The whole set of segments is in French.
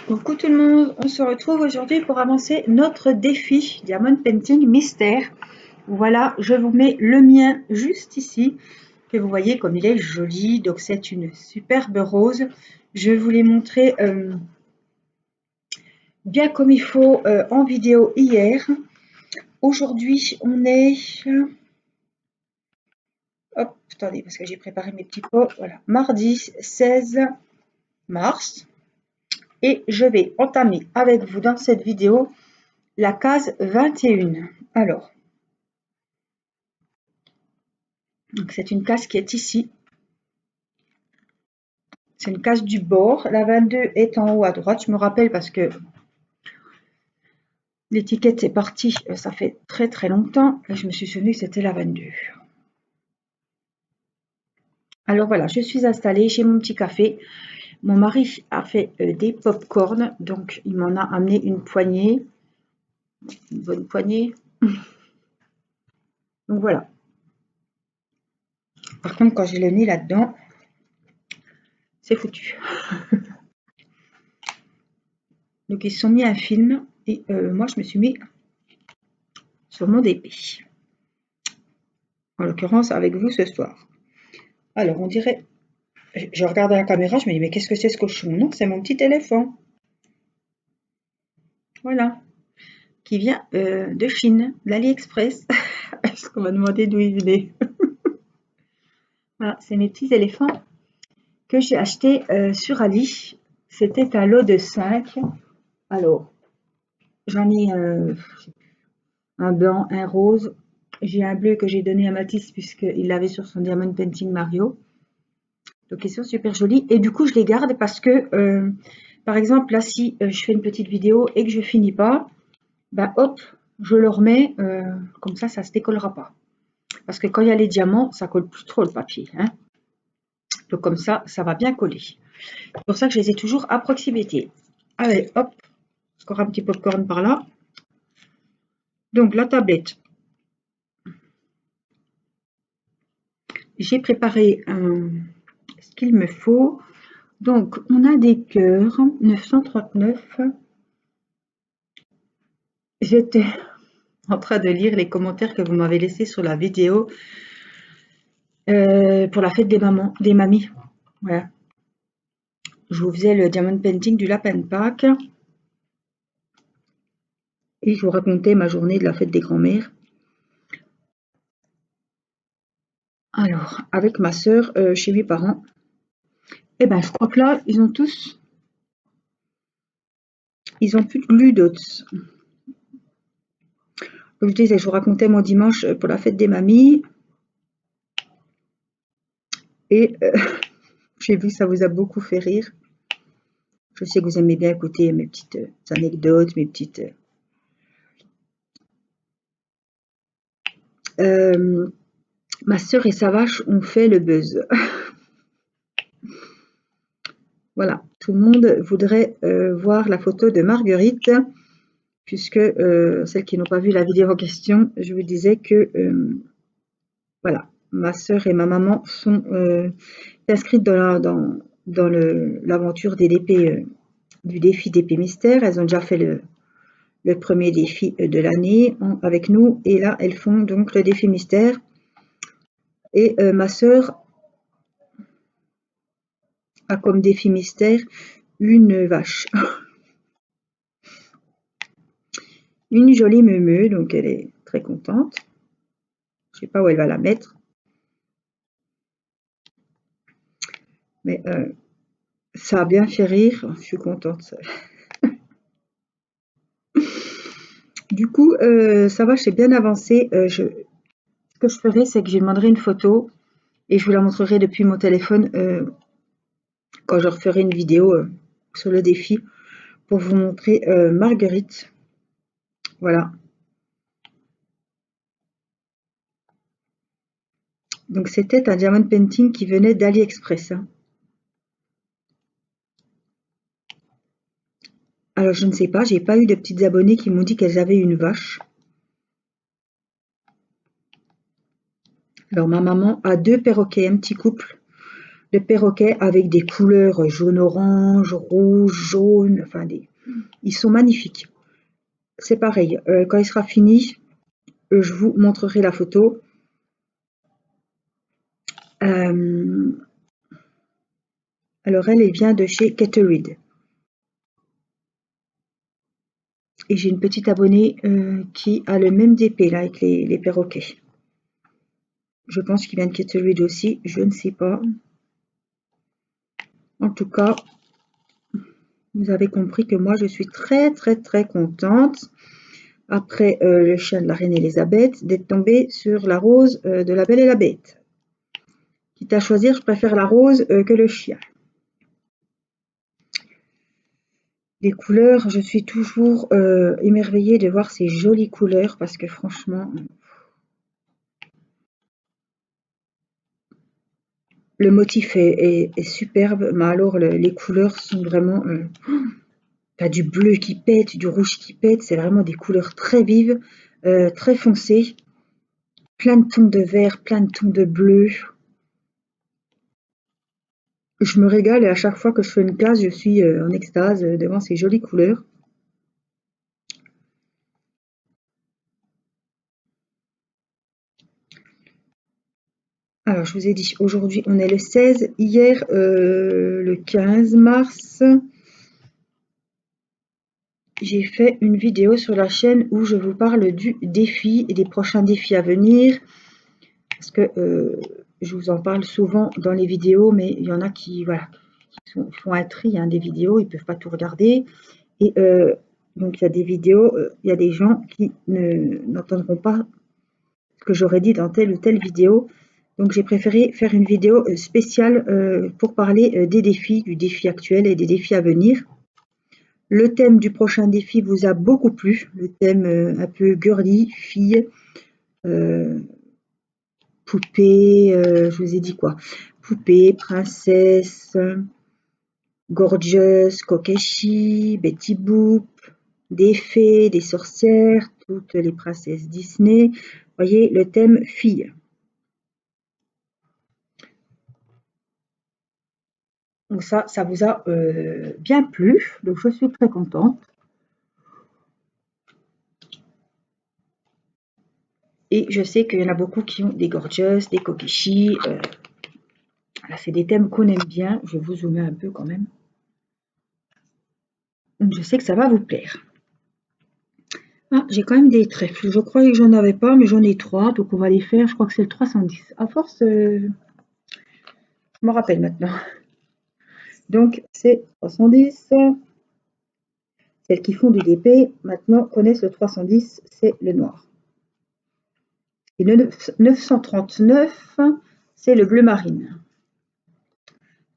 Coucou tout le monde, on se retrouve aujourd'hui pour avancer notre défi Diamond Painting Mystère. Voilà, je vous mets le mien juste ici, que vous voyez comme il est joli. Donc c'est une superbe rose. Je vous l'ai montré bien comme il faut en vidéo hier. Aujourd'hui on est... Hop, attendez, parce que j'ai préparé mes petits pots. Voilà, mardi 16 mars. Et je vais entamer avec vous dans cette vidéo la case 21. Alors, c'est une case qui est ici. C'est une case du bord. La 22 est en haut à droite. Je me rappelle parce que l'étiquette est partie. Ça fait très très longtemps. Et je me suis souvenu que c'était la 22. Alors voilà, je suis installée. J'ai mon petit café. Mon mari a fait des pop-corn. Donc, il m'en a amené une poignée. Une bonne poignée. Donc voilà. Par contre, quand j'ai le nez là-dedans, c'est foutu. Donc, ils se sont mis un film. Et moi, je me suis mis sur mon DP. En l'occurrence, avec vous ce soir. Alors, on dirait... Je regarde à la caméra, je me dis, mais qu'est-ce que c'est ce cochon? Non, c'est mon petit éléphant. Voilà. Qui vient de Chine, d'AliExpress. Parce qu'on m'a demandé d'où il venait. Voilà, c'est mes petits éléphants que j'ai achetés sur Ali. C'était un lot de 5. Alors, j'en ai un blanc, un rose. J'ai un bleu que j'ai donné à Mathis puisqu'il l'avait sur son Diamond Painting Mario. Donc ils sont super jolis. Et du coup, je les garde parce que, par exemple, là, si je fais une petite vidéo et que je finis pas, bah hop, je le remets, comme ça se décollera pas. Parce que quand il y a les diamants, ça colle plus trop le papier. Hein. Donc comme ça va bien coller. C'est pour ça que je les ai toujours à proximité. Allez, hop, encore un petit popcorn par là. Donc la tablette. J'ai préparé ce qu'il me faut. Donc on a des cœurs, 939. J'étais en train de lire les commentaires que vous m'avez laissés sur la vidéo pour la fête des mamies. Voilà. Je vous faisais le diamond painting du lapin de Pâques et je vous racontais ma journée de la fête des grands-mères. Alors, avec ma sœur chez mes parents, eh ben, je crois que là, ils ont plus de gludots. Comme je disais, je vous racontais mon dimanche pour la fête des mamies et j'ai vu que ça vous a beaucoup fait rire. Je sais que vous aimez bien écouter mes petites anecdotes, mes petites... ma sœur et sa vache ont fait le buzz. Voilà, tout le monde voudrait voir la photo de Marguerite, puisque celles qui n'ont pas vu la vidéo en question, je vous disais que voilà, ma sœur et ma maman sont inscrites dans l'aventure des DP, du défi DP Mystère. Elles ont déjà fait le premier défi de l'année avec nous, et là elles font donc le défi Mystère. Et ma sœur a comme défi Mystère une vache. Une jolie meumeux, donc elle est très contente. Je ne sais pas où elle va la mettre. Mais ça a bien fait rire. Je suis contente. Du coup, ça va, j'ai bien avancé. Ce que je ferai, c'est que je demanderai une photo et je vous la montrerai depuis mon téléphone quand je referai une vidéo sur le défi pour vous montrer Marguerite. Voilà. Donc c'était un diamond painting qui venait d'AliExpress. Hein. Alors je ne sais pas, j'ai pas eu de petites abonnées qui m'ont dit qu'elles avaient une vache. Alors ma maman a 2 perroquets, un petit couple de perroquets avec des couleurs jaune-orange, rouge, jaune, enfin ils sont magnifiques. C'est pareil, quand il sera fini, je vous montrerai la photo. Alors elle vient de chez Cateride. Et j'ai une petite abonnée qui a le même DP là avec les perroquets. Je pense qu'il vient de Cateride aussi, je ne sais pas. En tout cas, vous avez compris que moi je suis très contente, après le chien de la reine Elisabeth, d'être tombée sur la rose de la Belle et la Bête. Quitte à choisir, je préfère la rose que le chien. Les couleurs, je suis toujours émerveillée de voir ces jolies couleurs parce que franchement, le motif est superbe, mais alors les couleurs sont vraiment... t'as du bleu qui pète, du rouge qui pète, c'est vraiment des couleurs très vives, très foncées. Plein de tons de vert, plein de tons de bleu. Je me régale et à chaque fois que je fais une case, je suis en extase devant ces jolies couleurs. Alors, je vous ai dit, aujourd'hui on est le 16, hier le 15 mars, j'ai fait une vidéo sur la chaîne où je vous parle du défi et des prochains défis à venir. Parce que je vous en parle souvent dans les vidéos, mais il y en a qui, voilà, font un tri des vidéos, ils ne peuvent pas tout regarder. Et donc, il y a des vidéos, il y a des gens qui n'entendront pas ce que j'aurais dit dans telle ou telle vidéo. Donc, j'ai préféré faire une vidéo spéciale pour parler des défis, du défi actuel et des défis à venir. Le thème du prochain défi vous a beaucoup plu, le thème un peu girly, fille, poupée, je vous ai dit quoi? Poupée, princesse, gorgeous, Kokeshi, Betty Boop, des fées, des sorcières, toutes les princesses Disney. Voyez, le thème fille. Donc ça vous a bien plu, donc je suis très contente. Et je sais qu'il y en a beaucoup qui ont des gorgeous, des Kokeshi. Voilà, c'est des thèmes qu'on aime bien. Je vais vous zoomer un peu quand même. Donc je sais que ça va vous plaire. Ah, j'ai quand même des trèfles. Je croyais que j'en avais pas, mais j'en ai 3, donc on va les faire. Je crois que c'est le 310. À force, je me rappelle maintenant. Donc c'est 310. Celles qui font du DP, maintenant, connaissent le 310, c'est le noir. Et le 939, c'est le bleu marine.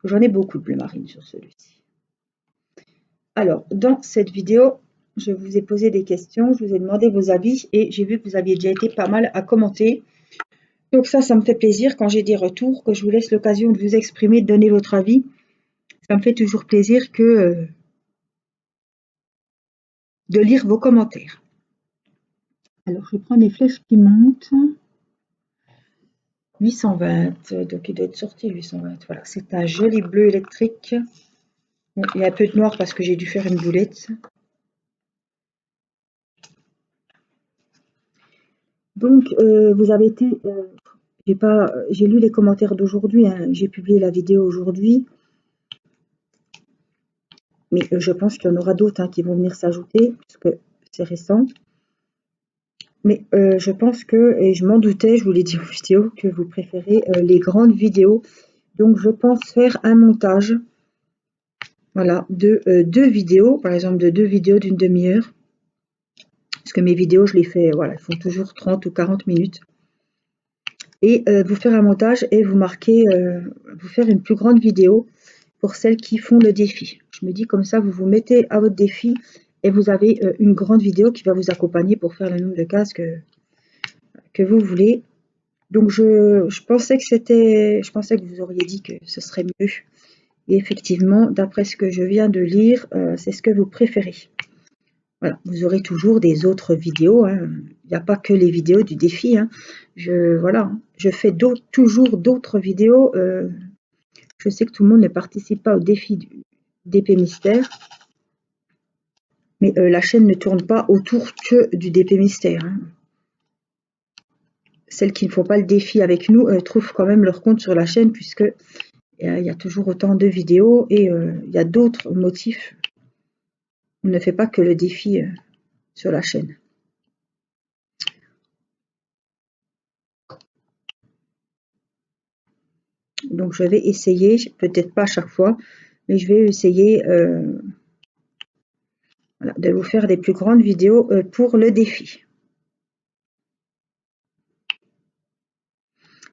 J'en ai beaucoup de bleu marine sur celui-ci. Alors, dans cette vidéo, je vous ai posé des questions, je vous ai demandé vos avis et j'ai vu que vous aviez déjà été pas mal à commenter. Donc ça me fait plaisir quand j'ai des retours, que je vous laisse l'occasion de vous exprimer, de donner votre avis. Ça me fait toujours plaisir que de lire vos commentaires. Alors, je prends les flèches qui montent. 820, donc il doit être sorti 820. Voilà, c'est un joli bleu électrique. Bon, il y a un peu de noir parce que j'ai dû faire une boulette. Donc, vous avez été... j'ai lu les commentaires d'aujourd'hui, j'ai publié la vidéo aujourd'hui. Mais je pense qu'il y en aura d'autres qui vont venir s'ajouter, parce que c'est récent. Mais je pense que, et je m'en doutais, je vous l'ai dit en vidéo, que vous préférez les grandes vidéos. Donc, je pense faire un montage, voilà, de 2 vidéos, par exemple de 2 vidéos d'une demi-heure. Parce que mes vidéos, je les fais, voilà, elles font toujours 30 ou 40 minutes. Et vous faire un montage et vous marquer, vous faire une plus grande vidéo pour celles qui font le défi. Je me dis comme ça, vous vous mettez à votre défi et vous avez une grande vidéo qui va vous accompagner pour faire le nombre de cases que vous voulez. Donc je pensais que vous auriez dit que ce serait mieux. Et effectivement, d'après ce que je viens de lire, c'est ce que vous préférez. Voilà, vous aurez toujours des autres vidéos. Il n'y a pas que les vidéos du défi. Je fais toujours d'autres vidéos Je sais que tout le monde ne participe pas au défi d'épée mystère, mais la chaîne ne tourne pas autour que du DP mystère, hein. Celles qui ne font pas le défi avec nous trouvent quand même leur compte sur la chaîne, puisque il y a toujours autant de vidéos et il y a d'autres motifs. On ne fait pas que le défi sur la chaîne. Donc je vais essayer, peut-être pas à chaque fois, mais je vais essayer voilà, de vous faire des plus grandes vidéos pour le défi.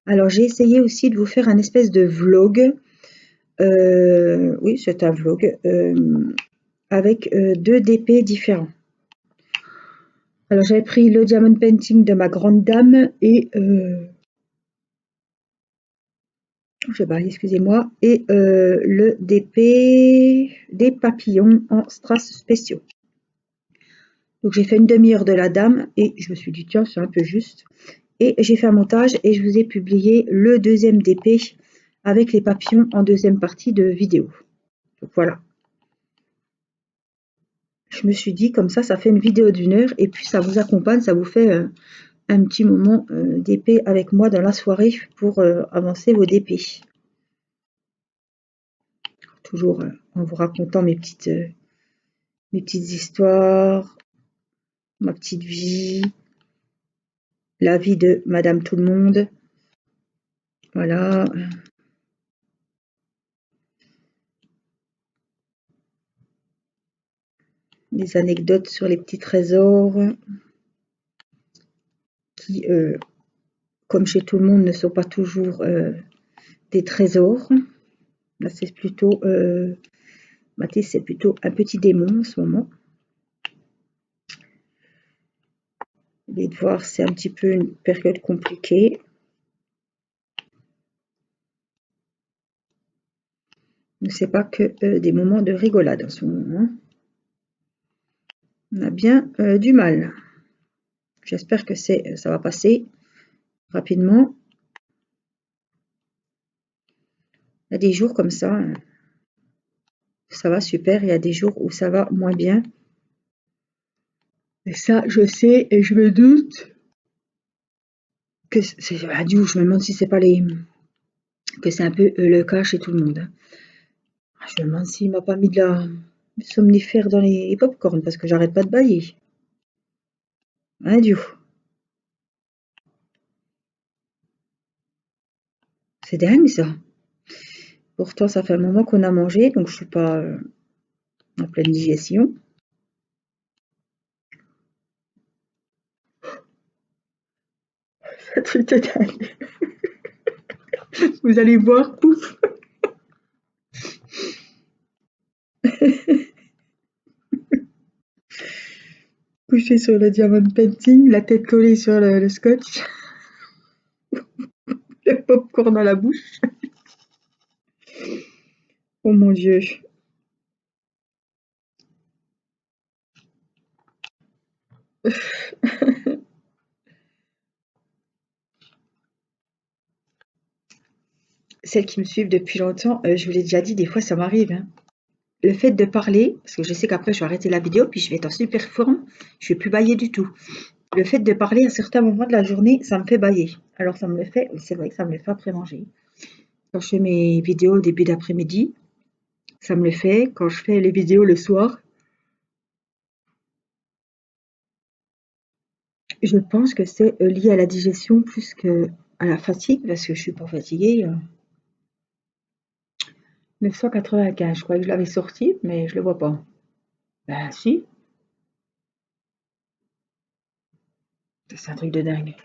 Alors j'ai essayé aussi de vous faire un espèce de vlog. Oui, c'est un vlog avec 2 DP différents. Alors j'avais pris le diamond painting de ma grande dame et je sais pas, excusez-moi, et le DP des papillons en strass spéciaux. Donc j'ai fait une demi-heure de la dame et je me suis dit tiens c'est un peu juste. Et j'ai fait un montage et je vous ai publié le deuxième DP avec les papillons en deuxième partie de vidéo. Donc voilà. Je me suis dit comme ça fait une vidéo d'1 heure et puis ça vous accompagne, ça vous fait un petit moment d'épée avec moi dans la soirée pour avancer vos DP. Toujours en vous racontant mes petites histoires, ma petite vie, la vie de Madame Tout le Monde. Voilà. Des anecdotes sur les petits trésors qui, comme chez tout le monde, ne sont pas toujours des trésors. Là, c'est plutôt Mathis, c'est plutôt un petit démon en ce moment. Les devoirs, c'est un petit peu une période compliquée. Mais c'est pas que des moments de rigolade en ce moment. On a bien du mal. J'espère que ça va passer rapidement. Il y a des jours comme ça va super. Il y a des jours où ça va moins bien. Et ça, je sais et je me doute que c'est adieu. Je me demande si c'est pas que c'est un peu le cas chez tout le monde. Je me demande s'il m'a pas mis de la somnifère dans les pop-corn parce que j'arrête pas de bâiller. Adieu. C'est dingue ça. Pourtant, ça fait un moment qu'on a mangé, donc je suis pas en pleine digestion. Ce truc de dingue. Vous allez voir, pouf. Couché sur le diamond painting, la tête collée sur le scotch, le popcorn dans la bouche. Oh mon Dieu. Celles qui me suivent depuis longtemps, je vous l'ai déjà dit, des fois ça m'arrive, hein. Le fait de parler, parce que je sais qu'après je vais arrêter la vidéo, puis je vais être en super forme, je vais plus bâiller du tout. Le fait de parler à certains moments de la journée, ça me fait bâiller. Alors ça me le fait, c'est vrai que ça me le fait après manger. Quand je fais mes vidéos au début d'après-midi, ça me le fait. Quand je fais les vidéos le soir, je pense que c'est lié à la digestion plus que à la fatigue, parce que je suis pas fatiguée. 995, je croyais que je l'avais sorti, mais je le vois pas. Ben si, c'est un truc de dingue.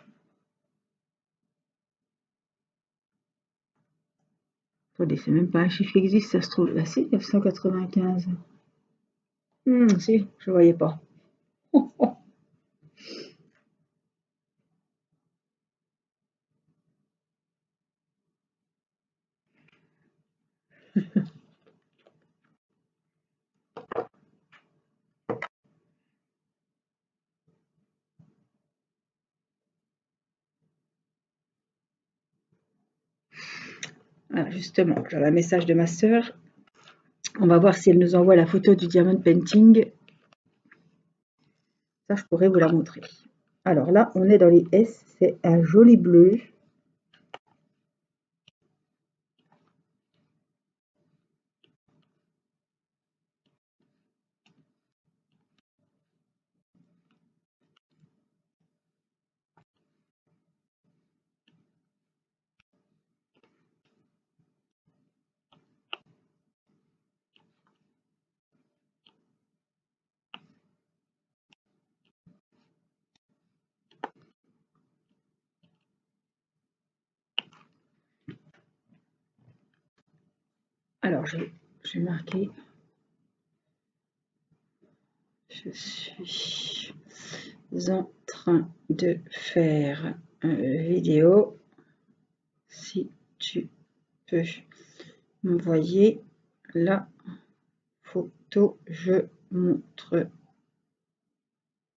Attendez, c'est même pas un chiffre qui existe, ça se trouve. Ah si, 995. Si, je voyais pas. Voilà, justement, j'avais un message de ma sœur. On va voir si elle nous envoie la photo du diamond painting. Ça, je pourrais vous la montrer. Alors là, on est dans les S. C'est un joli bleu. Alors, j'ai marqué. Je suis en train de faire une vidéo. Si tu peux m'envoyer la photo, je montrerai.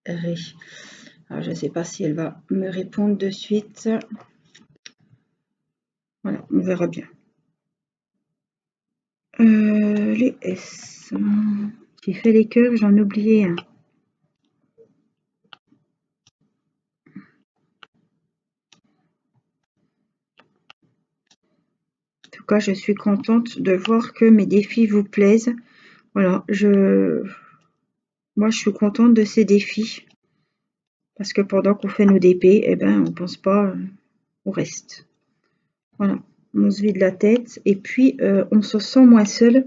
Alors, je ne sais pas si elle va me répondre de suite. Voilà, on verra bien. Les S. J'ai fait les cœurs, j'en ai oublié un. En tout cas, je suis contente de voir que mes défis vous plaisent. Voilà, moi je suis contente de ces défis. Parce que pendant qu'on fait nos DP, eh ben, on pense pas au reste. Voilà, on se vide la tête et puis on se sent moins seul,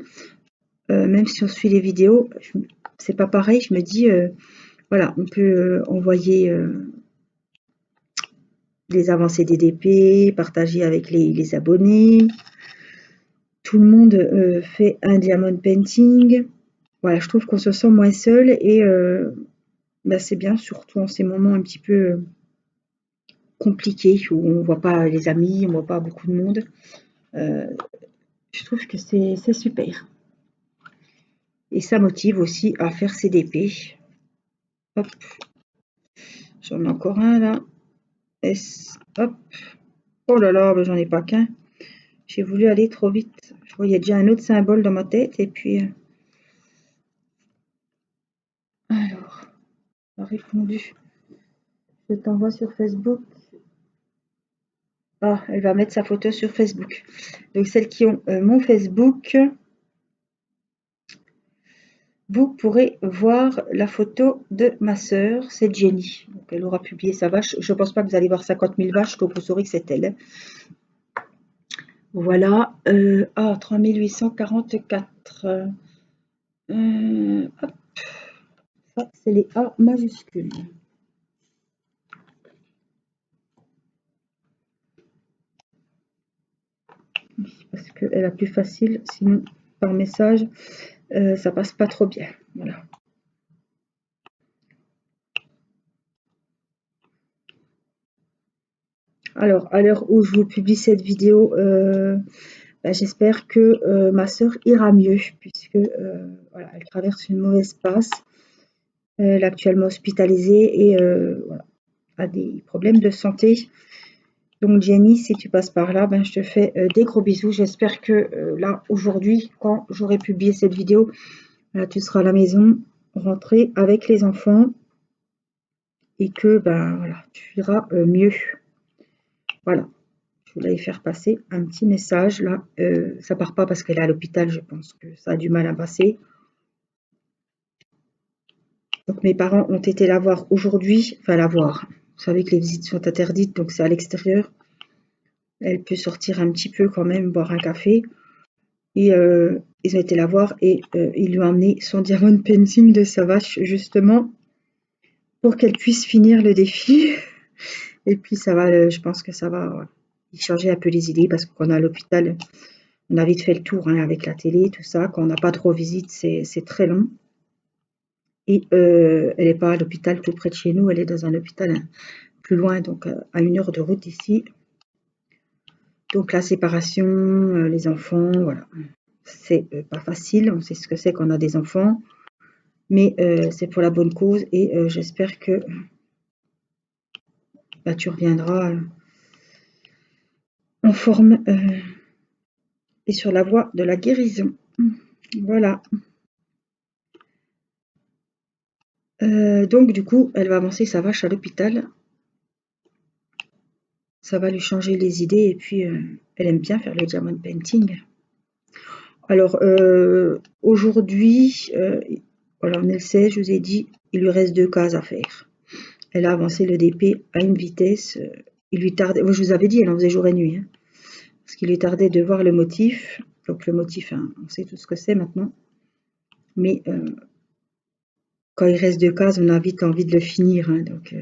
même si on suit les vidéos. C'est pas pareil, je me dis, voilà, on peut envoyer les avancées des DP, partager avec les abonnés. Tout le monde fait un diamond painting. Voilà, je trouve qu'on se sent moins seul et bah, c'est bien, surtout en ces moments un petit peu compliqués où on voit pas les amis, on voit pas beaucoup de monde. Je trouve que c'est super. Et ça motive aussi à faire ses DP. Hop, j'en ai encore un là. S, hop. Oh là là, ben, j'en ai pas qu'un. J'ai voulu aller trop vite. Je voyais déjà un autre symbole dans ma tête et puis. Alors, elle a répondu. Je t'envoie sur Facebook. Ah, elle va mettre sa photo sur Facebook. Donc celles qui ont mon Facebook, vous pourrez voir la photo de ma sœur, c'est Jenny. Donc elle aura publié sa vache. Je ne pense pas que vous allez voir 50 000 vaches, donc vous saurez que c'est elle. Voilà. 3844. Hop. Ça, c'est les A majuscules. Parce qu'elle a plus facile, sinon par message, ça passe pas trop bien. Voilà. Alors, à l'heure où je vous publie cette vidéo, bah, j'espère que ma sœur ira mieux, puisque voilà, elle traverse une mauvaise passe. Elle est actuellement hospitalisée et voilà, a des problèmes de santé. Donc Jenny, si tu passes par là, ben, je te fais des gros bisous. J'espère que là, aujourd'hui, quand j'aurai publié cette vidéo, là, tu seras à la maison, rentrée avec les enfants et que ben, voilà, tu iras mieux. Voilà. Je voulais faire passer un petit message là. Ça part pas parce qu'elle est à l'hôpital, je pense que ça a du mal à passer. Donc mes parents ont été la voir aujourd'hui, enfin la voir. Vous savez que les visites sont interdites, donc c'est à l'extérieur. Elle peut sortir un petit peu quand même, boire un café. Et ils ont été la voir et ils lui ont emmené son diamond painting de sa vache justement pour qu'elle puisse finir le défi. Et puis ça va, je pense que ça va y changer un peu les idées parce qu'on est à l'hôpital. On a vite fait le tour hein, avec la télé, tout ça. Quand on n'a pas trop visite, c'est très long. Et elle n'est pas à l'hôpital tout près de chez nous, elle est dans un hôpital plus loin, donc à 1 heure de route d'ici. Donc la séparation, les enfants, voilà. C'est pas facile, on sait ce que c'est qu'on a des enfants, mais c'est pour la bonne cause et j'espère que bah, tu reviendras en forme est sur la voie de la guérison. Voilà. Donc du coup, elle va avancer sa vache à l'hôpital. Ça va lui changer les idées et puis elle aime bien faire le diamond painting. Alors aujourd'hui, voilà, on est le 16, je vous ai dit, il lui reste 2 cases à faire. Elle a avancé le DP à une vitesse, il lui tardait, je vous avais dit, elle en faisait jour et nuit, hein, parce qu'il lui tardait de voir le motif. Donc le motif, hein, on sait tout ce que c'est maintenant. Mais quand il reste 2 cases, on a vite envie de le finir. Hein, donc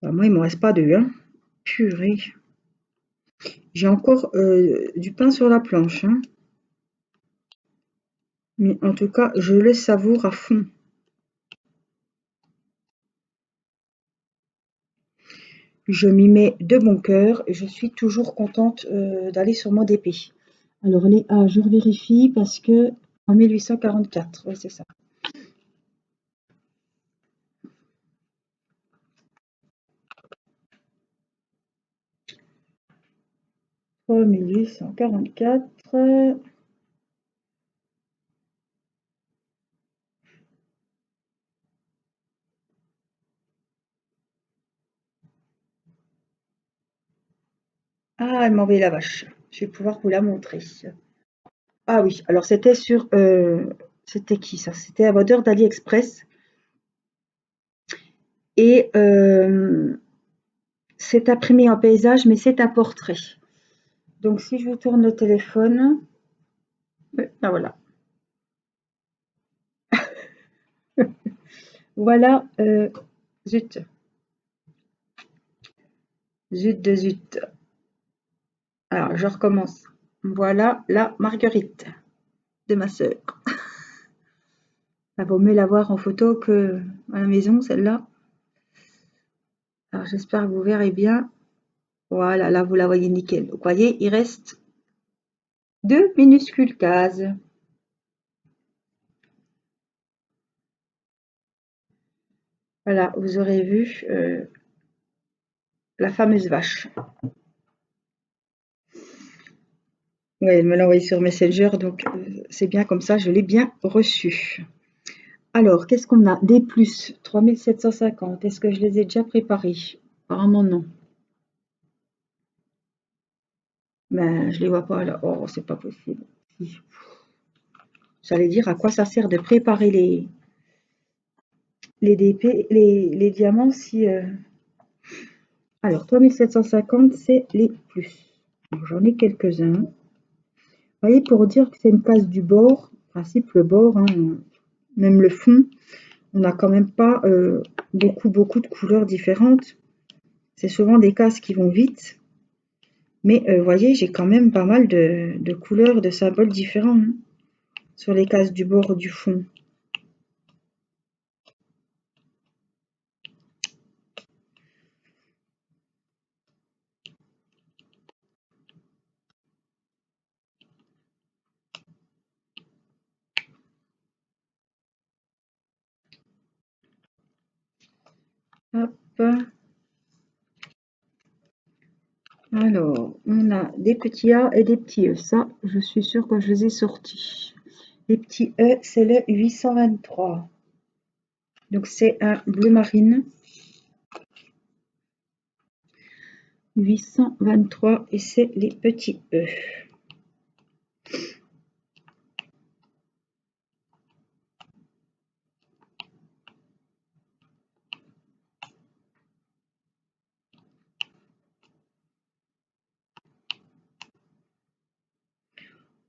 bah, moi, il m'en reste pas 2. Hein. Purée. J'ai encore du pain sur la planche. Hein. Mais en tout cas, je le savoure à fond. Je m'y mets de bon cœur et je suis toujours contente d'aller sur mon DP. Alors les A, je vérifie parce que en 1844, oui c'est ça. En 1844. Ah, elle m'a envoyé la vache. Je vais pouvoir vous la montrer. Ah oui, alors c'était sur... c'était qui ça? C'était un vendeur d'AliExpress. Et c'est imprimé en paysage, mais c'est un portrait. Donc si je vous tourne le téléphone... Ah voilà. Voilà. Zut. Zut de zut. Alors, je recommence. Voilà la marguerite de ma sœur. Ça vaut mieux la voir en photo que à la maison, celle-là. Alors, j'espère que vous verrez bien. Voilà, là, vous la voyez nickel. Vous voyez, il reste 2 minuscules cases. Voilà, vous aurez vu la fameuse vache. Oui, elle me l'a envoyé sur Messenger, donc c'est bien comme ça, je l'ai bien reçu. Alors, qu'est-ce qu'on a? Des plus, 3750. Est-ce que je les ai déjà préparés? Apparemment non. Ben, je les vois pas là. Oh, c'est pas possible. Si. J'allais dire à quoi ça sert de préparer les DP, les diamants si. Alors, 3750, c'est les plus. J'en ai quelques-uns. Vous voyez, pour dire que c'est une case du bord, principe le bord, hein, même le fond, on n'a quand même pas beaucoup de couleurs différentes. C'est souvent des cases qui vont vite. Mais vous voyez, j'ai quand même pas mal de couleurs, de symboles différents hein, sur les cases du bord ou du fond. Hop. Alors, on a des petits A et des petits E. Ça, je suis sûre que je les ai sortis. Les petits E, c'est le 823. Donc, c'est un bleu marine. 823 et c'est les petits E.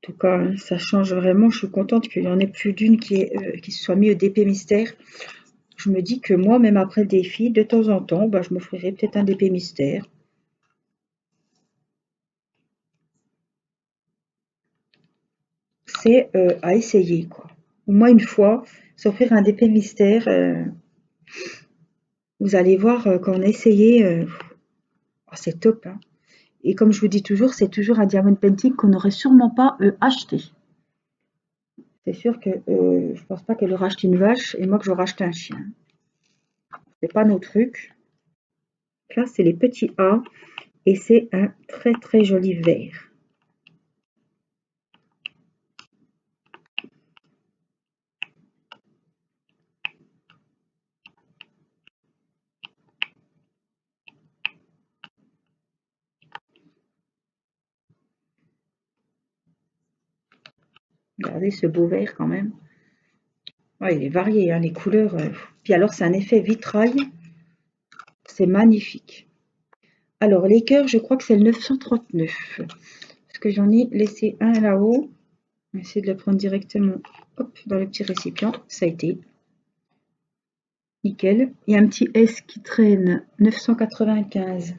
En tout cas, hein, ça change vraiment. Je suis contente qu'il n'y en ait plus d'une qui se soit mis au DP mystère. Je me dis que moi, même après le défi, de temps en temps, bah, je m'offrirai peut-être un DP mystère. C'est à essayer, quoi. Au moins une fois, s'offrir un DP mystère. Vous allez voir quand on a essayé, oh, c'est top. Hein. Et comme je vous dis toujours, c'est toujours un diamond painting qu'on n'aurait sûrement pas acheté. C'est sûr que je pense pas qu'elle aura acheté une vache et moi que j'aurai acheté un chien. C'est pas nos trucs. Là, c'est les petits A et c'est un très très joli vert. Regardez ce beau vert quand même. Ouais, il est varié, hein, les couleurs. Puis alors, c'est un effet vitrail. C'est magnifique. Alors, les cœurs, je crois que c'est le 939. Parce que j'en ai laissé un là-haut. On va essayer de le prendre directement hop, dans le petit récipient. Ça a été. Nickel. Il y a un petit S qui traîne. 995.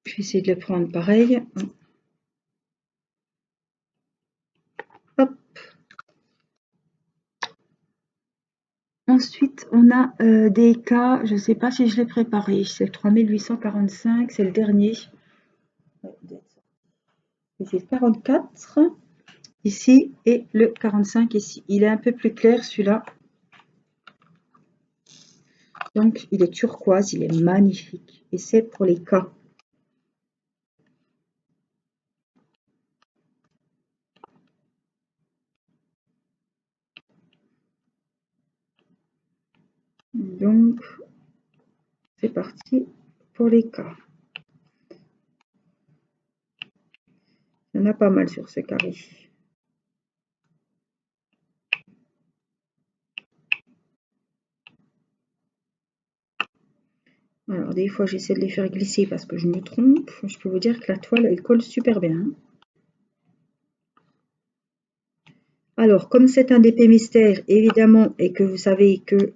Je vais essayer de le prendre pareil. Hop. Ensuite, on a des cas, je ne sais pas si je l'ai préparé, c'est le 3845, c'est le dernier. C'est 44 ici et le 45 ici. Il est un peu plus clair celui-là. Donc, il est turquoise, il est magnifique. Et c'est pour les cas. Donc, c'est parti pour les cas. Il y en a pas mal sur ce carré. Alors, des fois, j'essaie de les faire glisser parce que je me trompe. Je peux vous dire que la toile, elle colle super bien. Alors, comme c'est un DP mystère, évidemment, et que vous savez que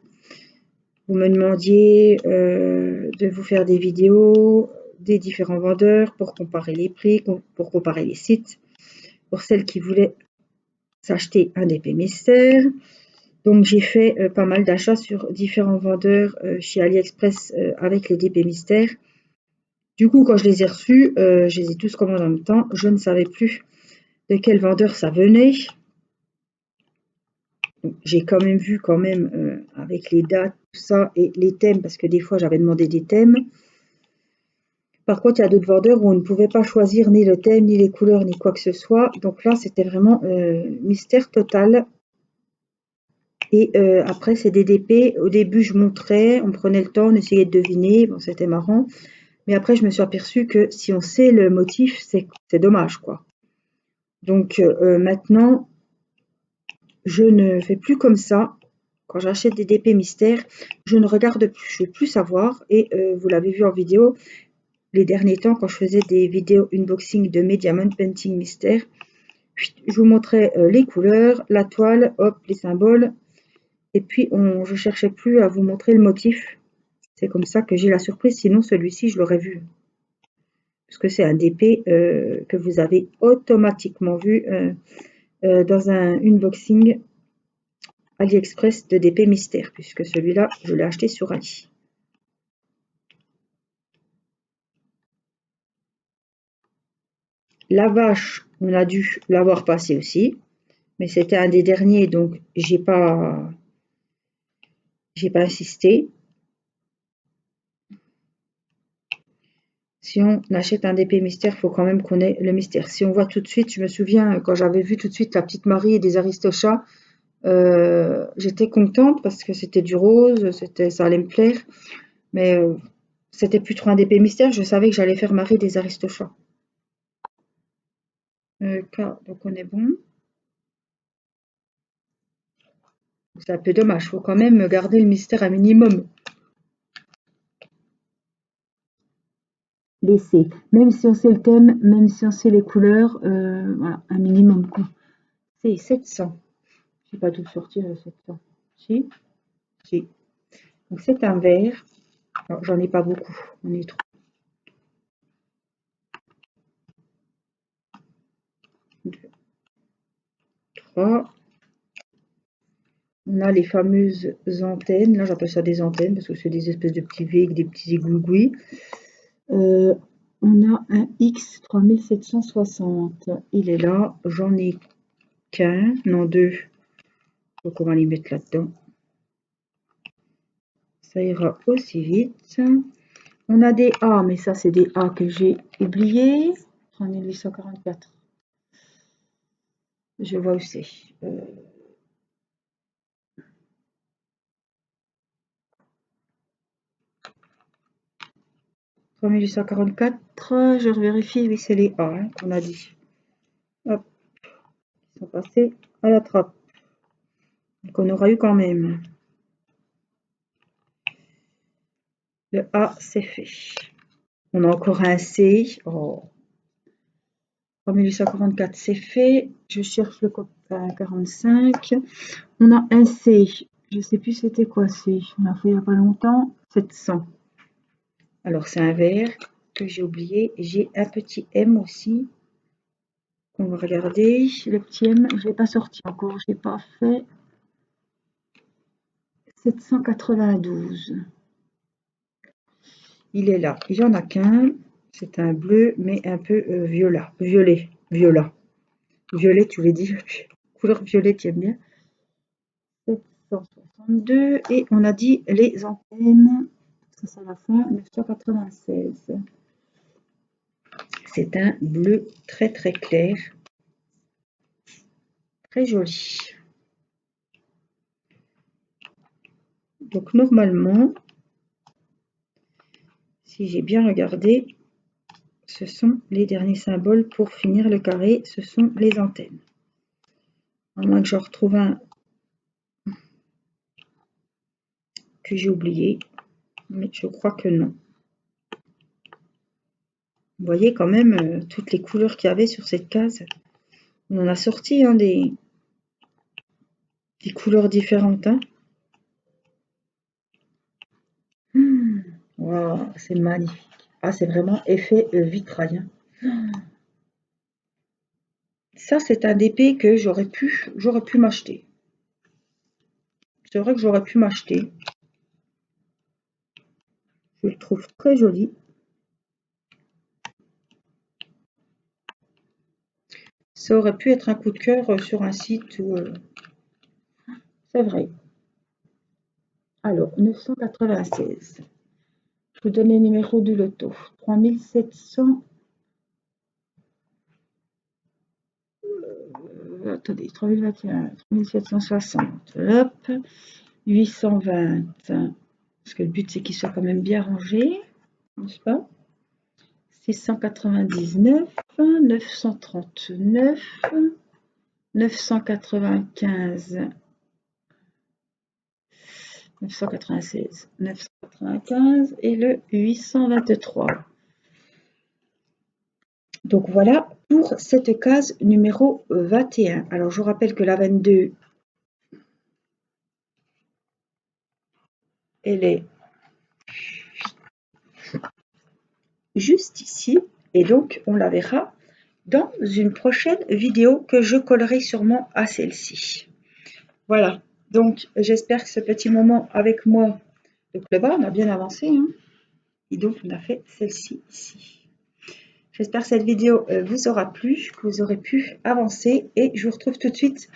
vous me demandiez de vous faire des vidéos des différents vendeurs pour comparer les prix, pour comparer les sites, pour celles qui voulaient s'acheter un DP mystère. Donc, j'ai fait pas mal d'achats sur différents vendeurs chez AliExpress avec les DP mystères. Du coup, quand je les ai reçus, je les ai tous commandés en même temps. Je ne savais plus de quel vendeur ça venait. J'ai quand même vu avec les dates, tout ça, et les thèmes, parce que des fois j'avais demandé des thèmes. Par contre, il y a d'autres vendeurs où on ne pouvait pas choisir ni le thème, ni les couleurs, ni quoi que ce soit. Donc là, c'était vraiment mystère total. Et après, c'est des DP. Au début, je montrais, on prenait le temps, on essayait de deviner. Bon, c'était marrant. Mais après, je me suis aperçue que si on sait le motif, c'est dommage, quoi. Donc maintenant, je ne fais plus comme ça. Quand j'achète des DP mystères, je ne regarde plus, je ne veux plus savoir. Et vous l'avez vu en vidéo, les derniers temps, quand je faisais des vidéos unboxing de mes Diamond Painting Mystère, je vous montrais les couleurs, la toile, hop, les symboles. Et puis, je ne cherchais plus à vous montrer le motif. C'est comme ça que j'ai la surprise. Sinon, celui-ci, je l'aurais vu. Parce que c'est un DP que vous avez automatiquement vu dans un unboxing AliExpress de DP Mystère. Puisque celui-là, je l'ai acheté sur Ali. La vache, on a dû l'avoir passé aussi. Mais c'était un des derniers, donc j'ai pas insisté. Si on achète un DP mystère, il faut quand même qu'on ait le mystère. Si on voit tout de suite, je me souviens quand j'avais vu tout de suite la petite Marie et des Aristochats, j'étais contente parce que c'était du rose, ça allait me plaire. Mais c'était plus trop un DP mystère, je savais que j'allais faire Marie des Aristochats. K, donc on est bon. C'est un peu dommage, il faut quand même garder le mystère un minimum. Laisser. Même si on sait le thème, même si on sait les couleurs, voilà, un minimum quoi. C'est 700. Je sais pas d'où sortir 700. Si, si. Donc c'est un vert. J'en ai pas beaucoup. On est 3. On a les fameuses antennes. Là, j'appelle ça des antennes parce que c'est des espèces de petits V avec des petits égouigouis. On a un X 3760. Il est là. J'en ai qu'un, non deux. Donc on va les mettre là-dedans. Ça ira aussi vite. On a des A, mais ça c'est des A que j'ai oubliés. 3844. Je vois où c'est. 3844, je vérifie, oui c'est les A hein, qu'on a dit. Hop, ils sont passés à la trappe. Donc on aura eu quand même. Le A c'est fait. On a encore un C. Oh. 3844 c'est fait. Je cherche le copain 45. On a un C. Je sais plus c'était quoi C. On a fait il n'y a pas longtemps. 700. Alors c'est un vert que j'ai oublié. J'ai un petit M aussi. On va regarder. Le petit M, je ne l'ai pas sorti encore. Je n'ai pas fait. 792. Il est là. Il n'y en a qu'un. C'est un bleu, mais un peu violet. Violet, tu voulais dire. Couleur violet, tu aimes bien. 762. Et on a dit les antennes. Ça, c'est la fin. 996. C'est un bleu très très clair. Très joli. Donc normalement, si j'ai bien regardé, ce sont les derniers symboles pour finir le carré, ce sont les antennes. À moins que je retrouve un que j'ai oublié, mais je crois que non. Vous voyez quand même toutes les couleurs qu'il y avait sur cette case. On en a sorti hein, des couleurs différentes. Hein. Wow, c'est magnifique. Ah, c'est vraiment effet vitrail. Hein. Ça, c'est un DP que j'aurais pu m'acheter. C'est vrai que j'aurais pu m'acheter. Je le trouve très joli. Ça aurait pu être un coup de cœur sur un site où... c'est vrai. Alors, 996. Je vous donne les numéros du loto. 3700. Attendez, 3021, 3760. Hop. 820. Parce que le but, c'est qu'il soit quand même bien rangé. N'est-ce pas? 699. 939. 995. 996, 995 et le 823. Donc voilà pour cette case numéro 21. Alors je vous rappelle que la 22, elle est juste ici et donc on la verra dans une prochaine vidéo que je collerai sûrement à celle-ci. Voilà, donc j'espère que ce petit moment avec moi, donc là-bas on a bien avancé, hein, et donc on a fait celle-ci ici. J'espère que cette vidéo vous aura plu, que vous aurez pu avancer et je vous retrouve tout de suite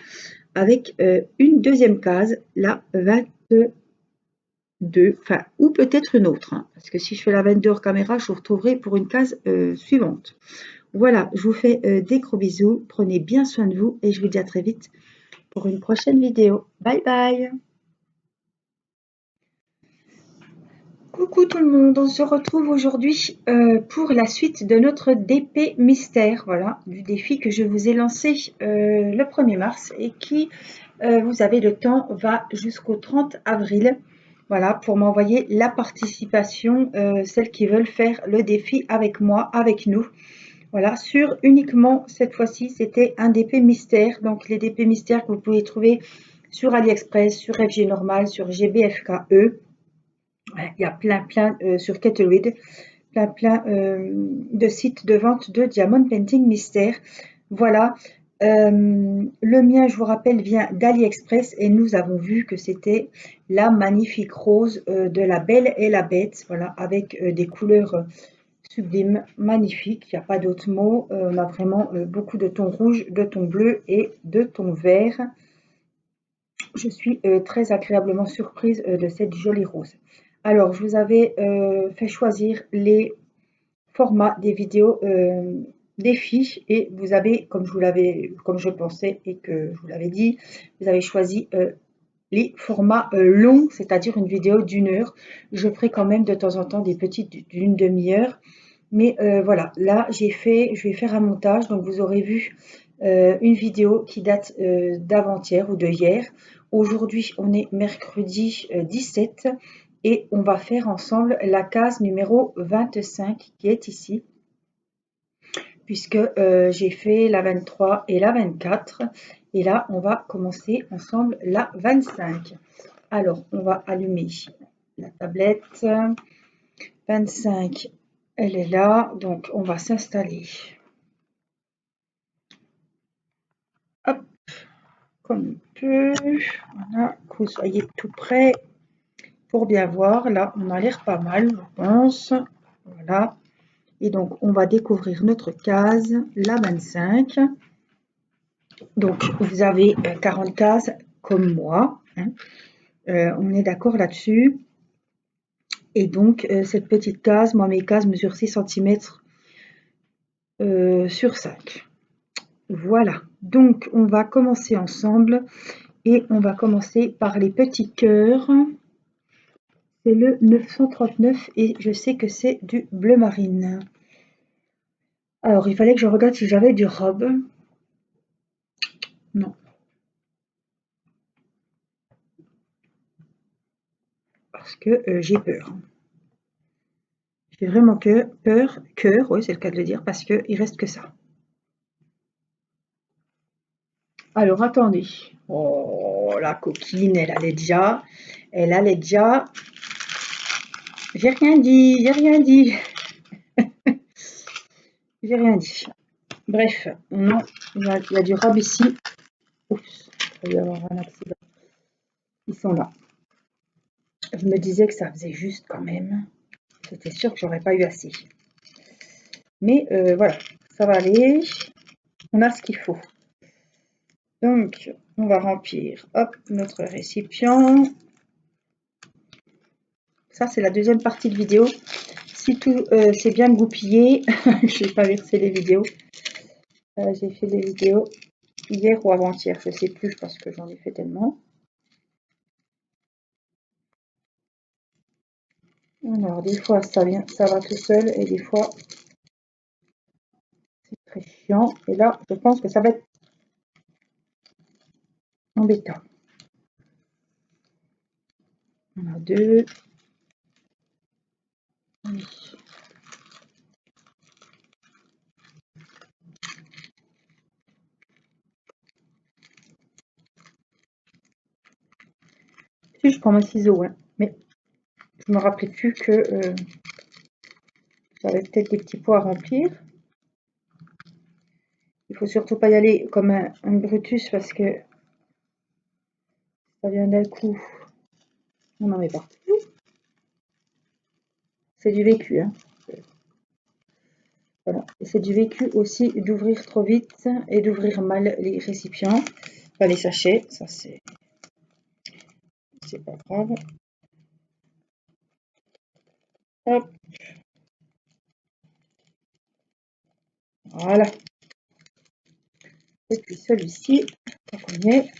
avec une deuxième case, la 22, enfin, ou peut-être une autre, hein, parce que si je fais la 22 hors caméra, je vous retrouverai pour une case suivante. Voilà, je vous fais des gros bisous, prenez bien soin de vous et je vous dis à très vite pour une prochaine vidéo. Bye bye! Coucou tout le monde, on se retrouve aujourd'hui pour la suite de notre DP mystère, voilà, du défi que je vous ai lancé le 1er mars et qui, vous avez le temps, va jusqu'au 30 avril, voilà, pour m'envoyer la participation, celles qui veulent faire le défi avec moi, avec nous, voilà, sur uniquement, cette fois-ci, c'était un DP mystère, donc les DP mystères que vous pouvez trouver sur AliExpress, sur FG Normal, sur GBFKE. Il y a plein sur Kettleweed, plein de sites de vente de Diamond Painting Mystère. Voilà. Le mien, je vous rappelle, vient d'AliExpress et nous avons vu que c'était la magnifique rose de La Belle et la Bête, voilà, avec des couleurs sublime, magnifique, il n'y a pas d'autre mot. On a vraiment beaucoup de tons rouges, de tons bleus et de tons verts. Je suis très agréablement surprise de cette jolie rose. Alors, je vous avais fait choisir les formats des vidéos défis et vous avez, comme je pensais et que je vous l'avais dit, vous avez choisi les formats longs, c'est-à-dire une vidéo d'une heure. Je ferai quand même de temps en temps des petites d'une demi-heure. Mais voilà, là je vais faire un montage, donc vous aurez vu une vidéo qui date d'avant-hier ou de hier. Aujourd'hui, on est mercredi 17 et on va faire ensemble la case numéro 25 qui est ici, puisque j'ai fait la 23 et la 24. Et là, on va commencer ensemble la 25. Alors, on va allumer la tablette. 25, elle est là, donc on va s'installer. Hop, comme on peut. Voilà, que vous soyez tout près pour bien voir. Là, on a l'air pas mal, je pense. Voilà. Et donc, on va découvrir notre case, la 25. Donc, vous avez 40 cases comme moi. Hein. On est d'accord là-dessus. Et donc, cette petite case, moi, mes cases mesurent 6 cm sur 5. Voilà. Donc, on va commencer ensemble. Et on va commencer par les petits cœurs. C'est le 939 et je sais que c'est du bleu marine. Alors, il fallait que je regarde si j'avais du robe. Non. Parce que j'ai peur. J'ai vraiment peur, oui, c'est le cas de le dire, parce qu'il reste que ça. Alors, attendez. Oh, la coquine, elle allait déjà. J'ai rien dit, j'ai rien dit. J'ai rien dit. Bref, non, il y a du robe ici. Oups, il va y avoir un accident. Ils sont là. Je me disais que ça faisait juste quand même. C'était sûr que j'aurais pas eu assez. Mais voilà, ça va aller. On a ce qu'il faut. Donc, on va remplir hop, notre récipient. Ça, c'est la deuxième partie de vidéo. Si tout s'est bien goupillé, je n'ai pas versé les vidéos. J'ai fait des vidéos hier ou avant-hier, je ne sais plus parce que j'en ai fait tellement. Alors, des fois, ça va tout seul et des fois, c'est très chiant. Et là, je pense que ça va être embêtant. On a deux. Si je prends mon ciseau, hein. Mais je me rappelais plus que j'avais peut-être des petits pots à remplir. Il faut surtout pas y aller comme un Brutus parce que ça vient d'un coup. On en met partout. C'est du vécu, hein. Voilà. Et c'est du vécu aussi d'ouvrir trop vite et d'ouvrir mal les récipients, pas les sachets. Ça c'est pas grave. Hop. Voilà. Et puis celui-ci, tant qu'on y est.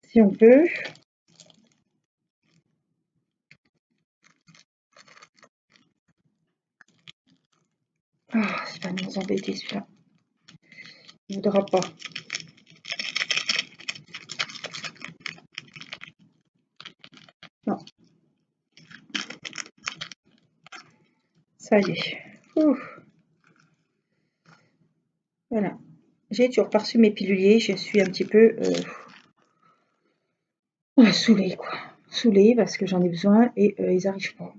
Si on peut. Ah, c'est pas nous embêter celui-là. Il ne voudra pas. Non. Ça y est. Ouf. Voilà. J'ai toujours pas reçu mes piluliers. Je suis un petit peu saoulée, quoi. Saoulée parce que j'en ai besoin et ils n'arrivent pas.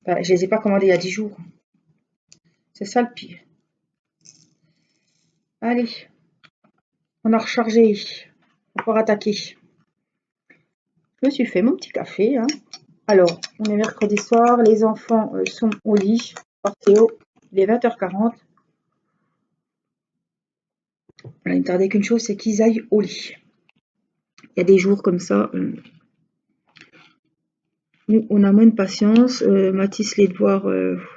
Enfin, je les ai pas commandés il y a 10 jours. C'est ça le pire. Allez, on a rechargé. On va pouvoir attaquer. Je me suis fait mon petit café. Hein. Alors, on est mercredi soir. Les enfants sont au lit. Théo, il est 20h40. Voilà, il ne tardait qu'une chose, c'est qu'ils aillent au lit. Il y a des jours comme ça, nous, on a moins de patience. Mathis, les devoirs,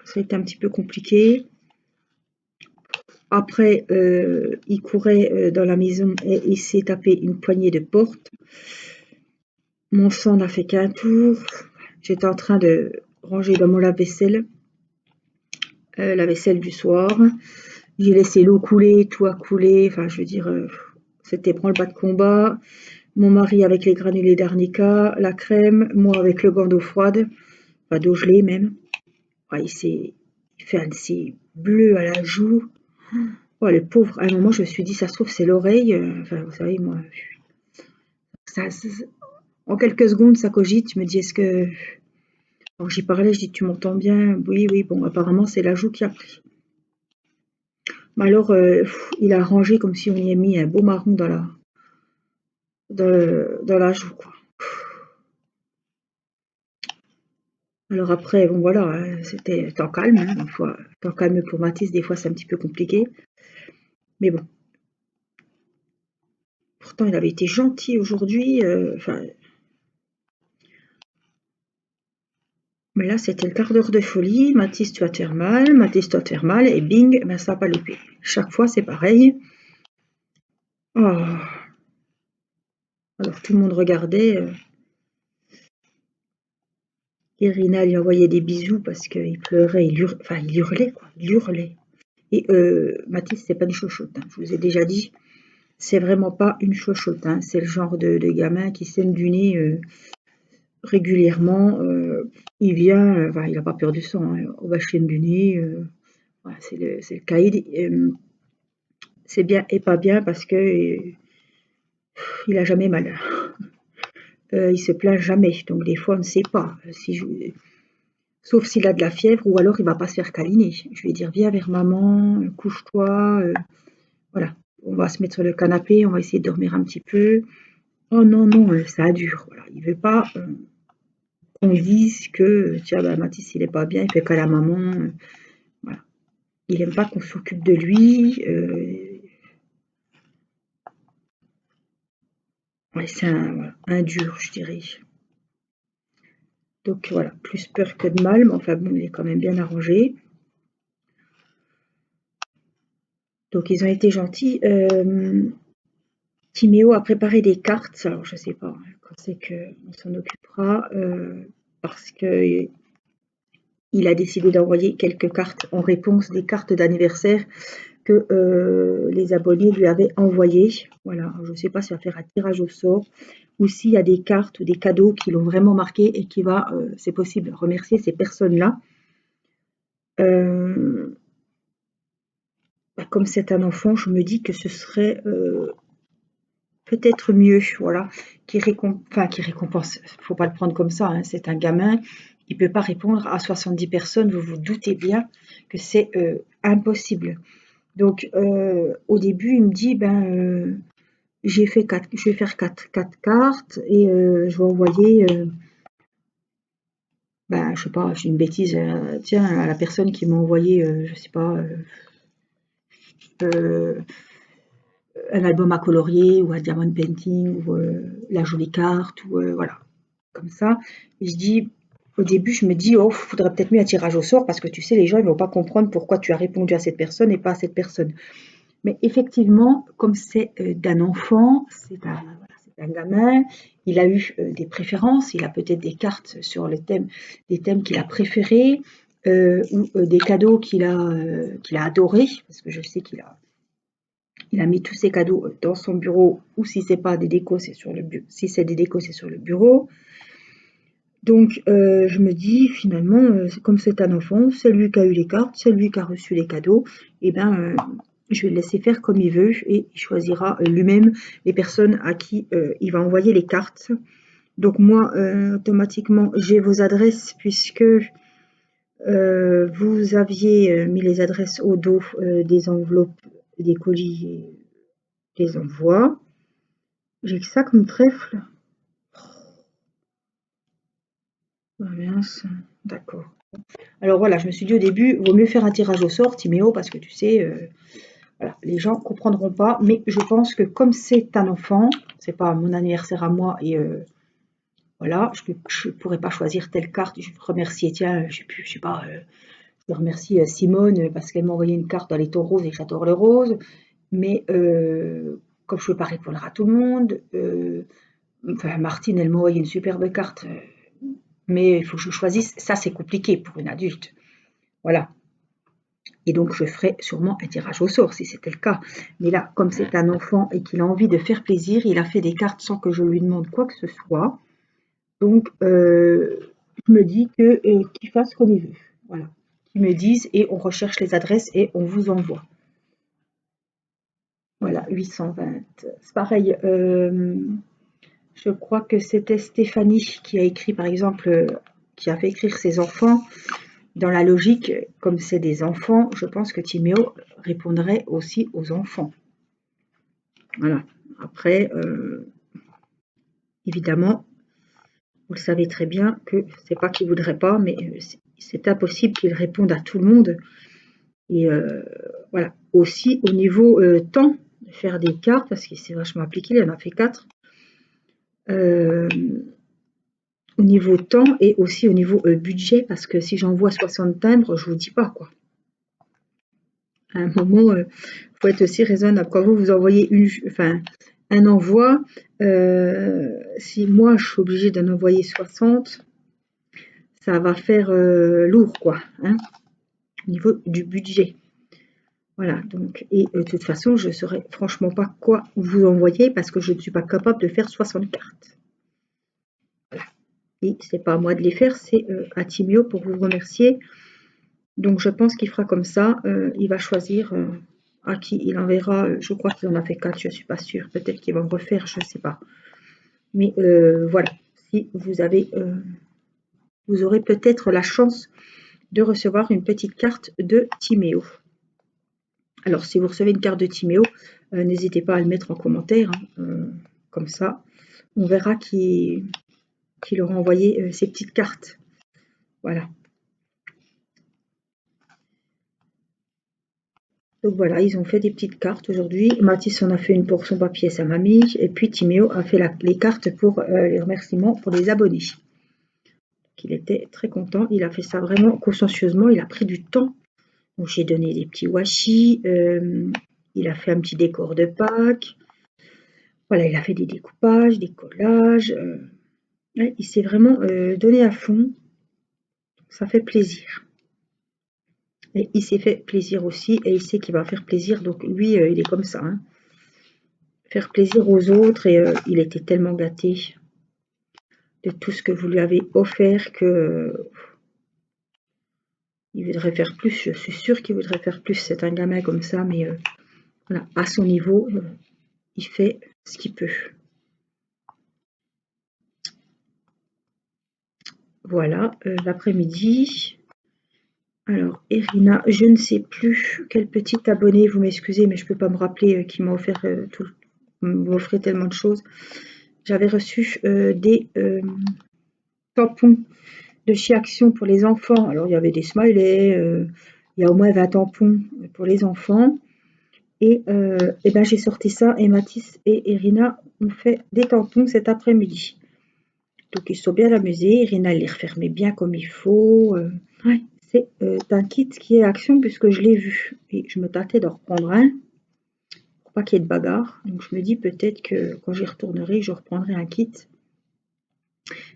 ça a été un petit peu compliqué. Après, il courait dans la maison et il s'est tapé une poignée de portes. Mon sang n'a fait qu'un tour. J'étais en train de ranger dans mon lave-vaisselle, la vaisselle du soir. J'ai laissé l'eau couler, tout a coulé. Enfin, je veux dire, c'était branle-bas de combat. Mon mari avec les granulés d'arnica, la crème, moi avec le gant d'eau froide, enfin d'eau gelée même. Ouais, il fait un de ces bleus à la joue. Oh, le pauvre, à un moment, je me suis dit, ça se trouve, c'est l'oreille. Enfin, vous savez, moi, ça, en quelques secondes, ça cogite. Je me dis, est-ce que. Alors, j'y parlais, je dis, tu m'entends bien? Oui, oui, bon, apparemment, c'est la joue qui a pris. Mais alors, il a rangé comme si on y a mis un beau marron dans la joue, quoi. Alors après, bon voilà, hein, c'était temps calme, hein, une fois, temps calme pour Mathis, des fois c'est un petit peu compliqué. Mais bon, pourtant il avait été gentil aujourd'hui. Enfin, mais là c'était le quart d'heure de folie. Mathis, tu vas te faire mal, Mathis, tu vas te faire mal, et bing, ben ça n'a pas loupé. Chaque fois c'est pareil. Oh. Alors tout le monde regardait. Irina lui envoyait des bisous parce qu'il pleurait, enfin il hurlait quoi, il hurlait. Et Mathis, c'est pas une chochotte, hein, je vous ai déjà dit. C'est vraiment pas une chochotte, hein. C'est le genre de gamin qui saigne du nez régulièrement. Il vient, enfin, il n'a pas peur du sang, hein. On va chaîne du nez. Voilà, c'est le caïd. C'est bien et pas bien parce que il a jamais mal. Il se plaint jamais. Donc des fois, on ne sait pas. Sauf s'il a de la fièvre ou alors il va pas se faire câliner. Je vais dire, viens vers maman, couche-toi. Voilà. On va se mettre sur le canapé, on va essayer de dormir un petit peu. Oh non, non, ça dure. Voilà. Il veut pas qu'on dise que, tiens, bah, Mathis, il est pas bien, il fait qu'à la maman. Voilà. Il aime pas qu'on s'occupe de lui. Ouais, c'est un dur, je dirais. Donc voilà, plus peur que de mal, mais enfin bon, il est quand même bien arrangé. Donc ils ont été gentils. Timéo a préparé des cartes, alors je sais pas hein, quand c'est qu'on s'en occupera, parce que il a décidé d'envoyer quelques cartes en réponse des cartes d'anniversaire que les abonnés lui avaient envoyées. Voilà, je ne sais pas s'il va faire un tirage au sort ou s'il y a des cartes ou des cadeaux qui l'ont vraiment marqué et qui va, c'est possible, remercier ces personnes-là. Comme c'est un enfant, je me dis que ce serait peut-être mieux, voilà, qui récompense. Faut pas le prendre comme ça, hein, c'est un gamin, il peut pas répondre à 70 personnes, vous vous doutez bien que c'est impossible. Donc au début, il me dit, ben je vais faire quatre cartes et je vais envoyer, ben, je sais pas, j'ai une bêtise, tiens, à la personne qui m'a envoyé, je sais pas, euh, un album à colorier ou un diamond painting ou la jolie carte ou voilà, comme ça. Et je dis, au début, je me dis, oh, faudrait peut-être mieux un tirage au sort parce que tu sais, les gens, ils vont pas comprendre pourquoi tu as répondu à cette personne et pas à cette personne. Mais effectivement, comme c'est d'un enfant, c'est un gamin, il a eu des préférences, il a peut-être des cartes sur les thèmes, des thèmes qu'il a préférés, ou des cadeaux qu'il a adorés, parce que je sais il a mis tous ses cadeaux dans son bureau, ou si c'est pas des décos, c'est sur le bureau. Si c'est des décos, c'est sur le bureau. Donc je me dis finalement, comme c'est un enfant, c'est lui qui a eu les cartes, c'est lui qui a reçu les cadeaux, et ben je vais le laisser faire comme il veut et il choisira lui-même les personnes à qui il va envoyer les cartes. Donc moi, automatiquement, j'ai vos adresses puisque vous aviez mis les adresses au dos des enveloppes des colis, des envois. J'ai que ça comme trèfle. Ah mince, d'accord. Alors voilà, je me suis dit au début, vaut mieux faire un tirage au sort, Timéo, parce que tu sais, voilà, les gens comprendront pas. Mais je pense que comme c'est un enfant, c'est pas mon anniversaire à moi et voilà, je pourrais pas choisir telle carte. Je remercier, tiens, je sais pas, je remercie Simone parce qu'elle m'a envoyé une carte dans les tons roses et j'adore le rose. Mais comme je ne peux pas répondre à tout le monde, enfin Martine, elle m'a envoyé une superbe carte, mais il faut que je choisisse. Ça, c'est compliqué pour une adulte. Voilà. Et donc, je ferai sûrement un tirage au sort si c'était le cas. Mais là, comme c'est un enfant et qu'il a envie de faire plaisir, il a fait des cartes sans que je lui demande quoi que ce soit. Donc, je me dis que qu'il fasse comme il veut. Voilà. Qu'il me dise et on recherche les adresses et on vous envoie. Voilà, 820. C'est pareil. Je crois que c'était Stéphanie qui a écrit, par exemple, qui a fait écrire ses enfants. Dans la logique, comme c'est des enfants, je pense que Timéo répondrait aussi aux enfants. Voilà. Après, évidemment, vous le savez très bien que c'est pas qu'il voudrait pas, mais c'est impossible qu'il réponde à tout le monde. Et voilà. Aussi au niveau temps de faire des cartes, parce qu'il s'est vachement appliqué, il en a fait 4. Au niveau temps et aussi au niveau budget, parce que si j'envoie 60 timbres, je vous dis pas quoi. À un moment, faut être aussi raisonnable. Quand vous envoyez un envoi, si moi je suis obligée d'en envoyer 60, ça va faire lourd quoi, hein, au niveau du budget. Voilà, donc, et de toute façon, je ne saurais franchement pas quoi vous envoyer parce que je ne suis pas capable de faire 60 cartes. Et c'est pas à moi de les faire, c'est à Timio pour vous remercier. Donc je pense qu'il fera comme ça, il va choisir à qui il enverra, je crois qu'il en a fait 4, je ne suis pas sûre, peut-être qu'il va en refaire, je ne sais pas. Mais voilà, si vous avez, vous aurez peut-être la chance de recevoir une petite carte de Timéo. Alors si vous recevez une carte de Timéo, n'hésitez pas à le mettre en commentaire, hein, comme ça, on verra qui leur a envoyé ces petites cartes. Voilà. Donc voilà, ils ont fait des petites cartes aujourd'hui. Mathis en a fait une pour son papier et sa mamie. Et puis Timéo a fait les cartes pour les remerciements pour les abonnés. Donc, il était très content. Il a fait ça vraiment consciencieusement. Il a pris du temps. Donc j'ai donné des petits washi. Il a fait un petit décor de Pâques. Voilà, il a fait des découpages, des collages. Ouais, il s'est vraiment donné à fond. Ça fait plaisir. Et il s'est fait plaisir aussi. Et il sait qu'il va faire plaisir. Donc lui, il est comme ça, hein. Faire plaisir aux autres et il était tellement gâté de tout ce que vous lui avez offert que il voudrait faire plus. Je suis sûre qu'il voudrait faire plus. C'est un gamin comme ça, mais voilà, à son niveau, il fait ce qu'il peut. Voilà, l'après-midi. Alors, Irina, je ne sais plus quel petit abonné, vous m'excusez, mais je ne peux pas me rappeler qui m'a offert m'offrait tellement de choses. J'avais reçu des tampons de chez Action pour les enfants. Alors, il y avait des smileys, il y a au moins 20 tampons pour les enfants. Et ben, j'ai sorti ça et Mathis et Irina ont fait des tampons cet après-midi. Donc, ils se sont bien amusés. Irina les refermait bien comme il faut. Ouais, c'est un kit qui est Action puisque je l'ai vu. Et je me tâtais d'en reprendre un pour pas qu'il y ait de bagarre. Donc, je me dis peut-être que quand j'y retournerai, je reprendrai un kit.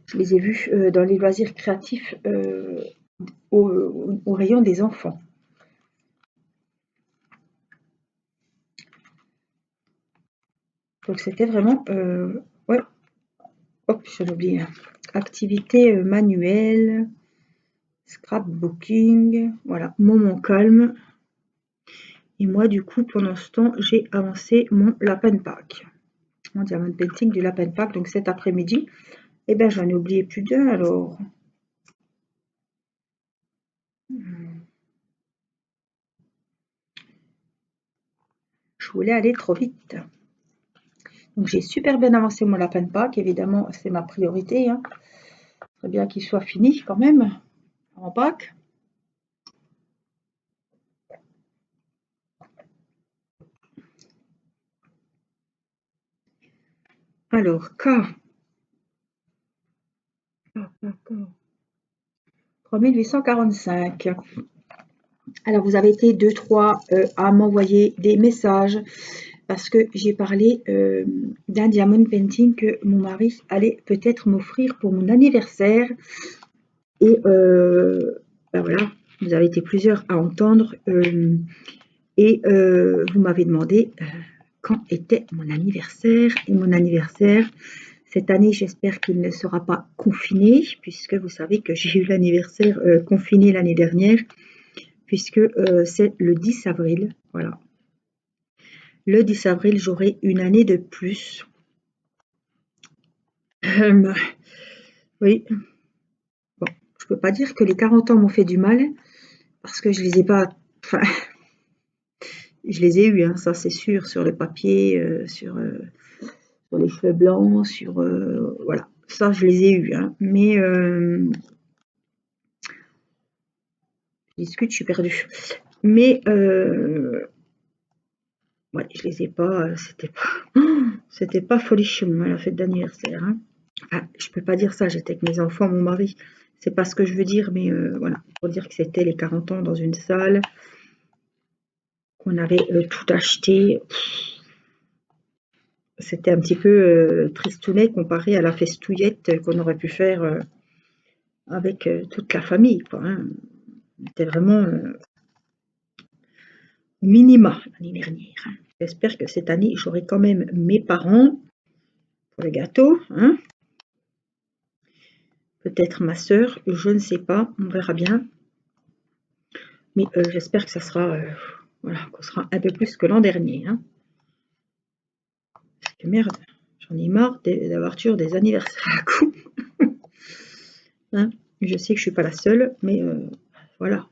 Je les ai vus dans les loisirs créatifs au rayon des enfants. Donc c'était vraiment, ouais, hop, j'en ai oublié un. Activité manuelle, scrapbooking, voilà, moment calme. Et moi, du coup, pendant ce temps, j'ai avancé mon lapin de Pâques, mon diamond painting du lapin de Pâques. Donc cet après-midi, eh ben j'en ai oublié plus d'un alors. je voulais aller trop vite. Donc j'ai super bien avancé mon lapin de Pâques, évidemment c'est ma priorité. Hein. Très bien qu'il soit fini quand même en Pâques. Alors K. 3845. Alors vous avez été 2-3 à m'envoyer des messages parce que j'ai parlé d'un diamond painting que mon mari allait peut-être m'offrir pour mon anniversaire. Et ben voilà, vous avez été plusieurs à entendre et vous m'avez demandé quand était mon anniversaire. Et mon anniversaire, cette année, j'espère qu'il ne sera pas confiné, puisque vous savez que j'ai eu l'anniversaire confiné l'année dernière, puisque c'est le 10 avril. Voilà. Le 10 avril, j'aurai une année de plus. Oui. Bon, je peux pas dire que les 40 ans m'ont fait du mal, parce que je les ai pas... Enfin, je les ai eus, hein, ça c'est sûr, sur le papier, sur les cheveux blancs, sur... voilà, ça je les ai eus. Hein, mais... je discute, je suis perdue. Mais... ouais, je les ai pas... c'était pas folichon, hein, la fête d'anniversaire. Hein. Enfin, je peux pas dire ça, j'étais avec mes enfants, mon mari. C'est pas ce que je veux dire, mais voilà, pour dire que c'était les 40 ans dans une salle, qu'on avait tout acheté. C'était un petit peu tristounet comparé à la festouillette qu'on aurait pu faire avec toute la famille, quoi. Hein. C'était vraiment minima l'année dernière. Hein. J'espère que cette année, j'aurai quand même mes parents pour le gâteau. Hein. Peut-être ma sœur, je ne sais pas, on verra bien. Mais j'espère que ça sera, voilà, qu'on sera un peu plus que l'an dernier. Hein. Parce que merde, j'en ai marre d'avoir toujours des anniversaires à coup. Hein. Je sais que je suis pas la seule, mais voilà.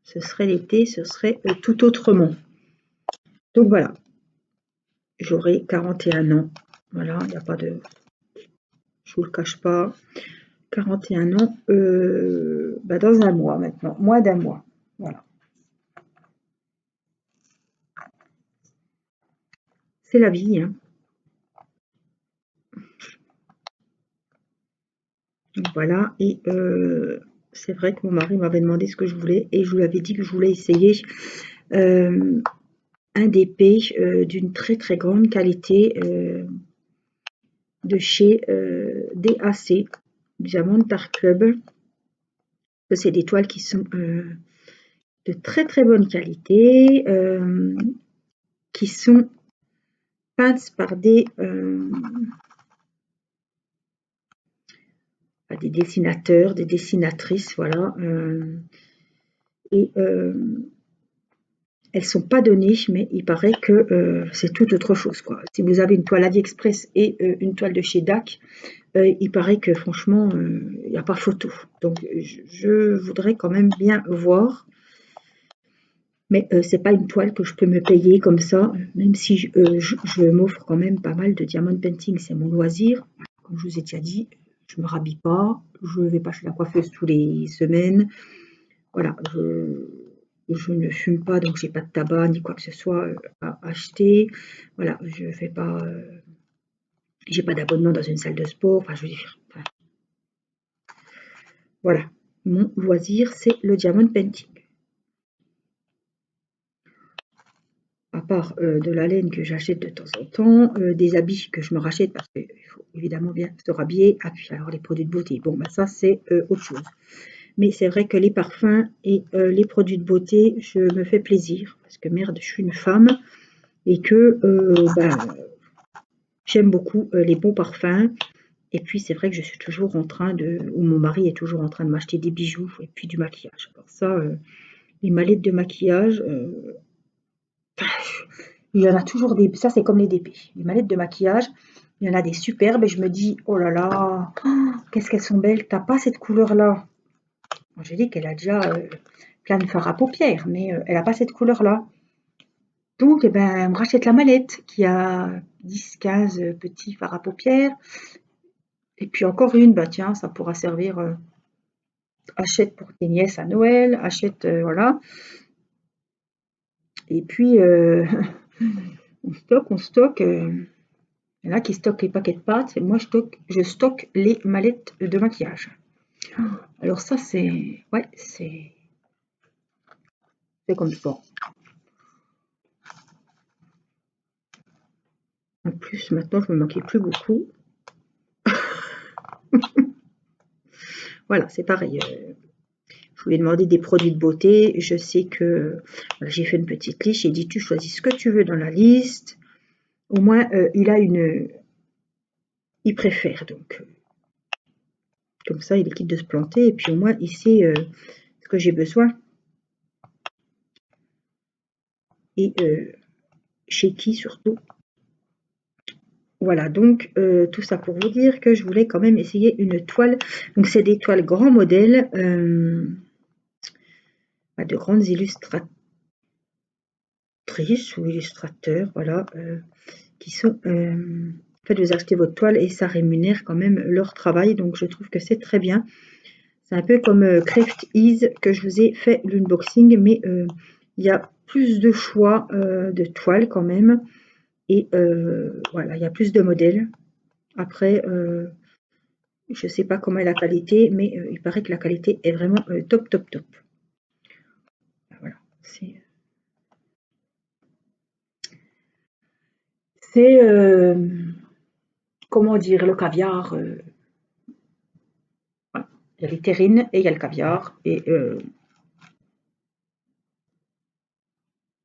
Ce serait l'été, ce serait tout autrement. Donc voilà, j'aurai 41 ans. Voilà, il n'y a pas de... Je vous le cache pas. 41 ans bah dans un mois maintenant, moins d'un mois. Voilà. C'est la vie. Hein. Donc voilà, et c'est vrai que mon mari m'avait demandé ce que je voulais et je lui avais dit que je voulais essayer un DP d'une très très grande qualité de chez DAC, Diamond Art Club. C'est des toiles qui sont de très très bonne qualité, qui sont peintes par des dessinateurs, des dessinatrices, voilà. Et elles sont pas données, mais il paraît que c'est tout autre chose, quoi. Si vous avez une toile AliExpress et une toile de chez DAC, il paraît que franchement, il n'y a pas photo. Donc je voudrais quand même bien voir. Mais c'est pas une toile que je peux me payer comme ça, même si je m'offre quand même pas mal de diamond painting, c'est mon loisir. Comme je vous ai déjà dit, je me rhabille pas, je ne vais pas chez la coiffeuse tous les semaines. Voilà, je ne fume pas, donc j'ai pas de tabac ni quoi que ce soit à acheter. Voilà, je fais pas, j'ai pas d'abonnement dans une salle de sport. Enfin, je veux dire, enfin, voilà, mon loisir, c'est le diamond painting. À part de la laine que j'achète de temps en temps, des habits que je me rachète parce qu'il faut évidemment bien se rhabiller. Ah puis alors les produits de beauté, bon bah ça c'est autre chose. Mais c'est vrai que les parfums et les produits de beauté, je me fais plaisir parce que merde, je suis une femme et que bah, j'aime beaucoup les bons parfums. Et puis c'est vrai que je suis toujours en train de, ou mon mari est toujours en train de m'acheter des bijoux et puis du maquillage. Alors ça, les mallettes de maquillage. Il y en a toujours des, ça c'est comme les DP, les mallettes de maquillage, il y en a des superbes et je me dis, oh là là, qu'est-ce qu'elles sont belles, t'as pas cette couleur-là. Moi, j'ai dit qu'elle a déjà plein de fard à paupières, mais elle n'a pas cette couleur-là. Donc, eh ben, elle me rachète la mallette qui a 10-15 petits fards à paupières. Et puis encore une, bah tiens, ça pourra servir. Achète pour tes nièces à Noël, achète, voilà. Et puis, on stocke. Il y en a qui stockent les paquets de pâtes, et moi je stocke les mallettes de maquillage. Alors ça, c'est, ouais, c'est comme ça. En plus, maintenant, je me maquille plus beaucoup. Voilà, c'est pareil. Je lui ai demandé des produits de beauté. Je sais que voilà, j'ai fait une petite liste. J'ai dit, tu choisis ce que tu veux dans la liste. Au moins, il préfère. Donc, comme ça, il est quitte de se planter. Et puis au moins, il sait ce que j'ai besoin. Et chez qui surtout. Voilà, donc tout ça pour vous dire que je voulais quand même essayer une toile. Donc c'est des toiles grands modèles, de grandes illustratrices ou illustrateurs, voilà, qui sont... en fait, vous achetez votre toile et ça rémunère quand même leur travail, donc je trouve que c'est très bien. C'est un peu comme Craft Ease que je vous ai fait l'unboxing, mais il y a plus de choix de toiles quand même. Et voilà, il y a plus de modèles. Après, je ne sais pas comment est la qualité, mais il paraît que la qualité est vraiment top, top, top. Voilà, c'est comment dire, le caviar. Voilà. Il y a les terrines et il y a le caviar. Et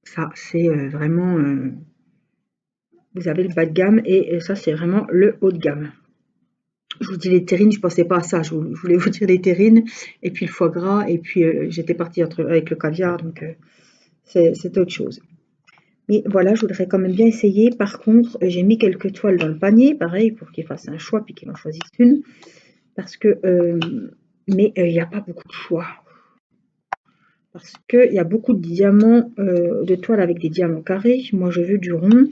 ça, c'est vraiment... vous avez le bas de gamme et ça, c'est vraiment le haut de gamme. Je vous dis les terrines, je ne pensais pas à ça. Je voulais vous dire les terrines et puis le foie gras. Et puis j'étais partie avec le caviar, donc c'est autre chose. Mais voilà, je voudrais quand même bien essayer. Par contre, j'ai mis quelques toiles dans le panier, pareil, pour qu'ils fassent un choix puis qu'ils en choisissent une. Parce que, mais il n'y a pas beaucoup de choix. Parce qu'il y a beaucoup de diamants, de toiles avec des diamants carrés. Moi, je veux du rond.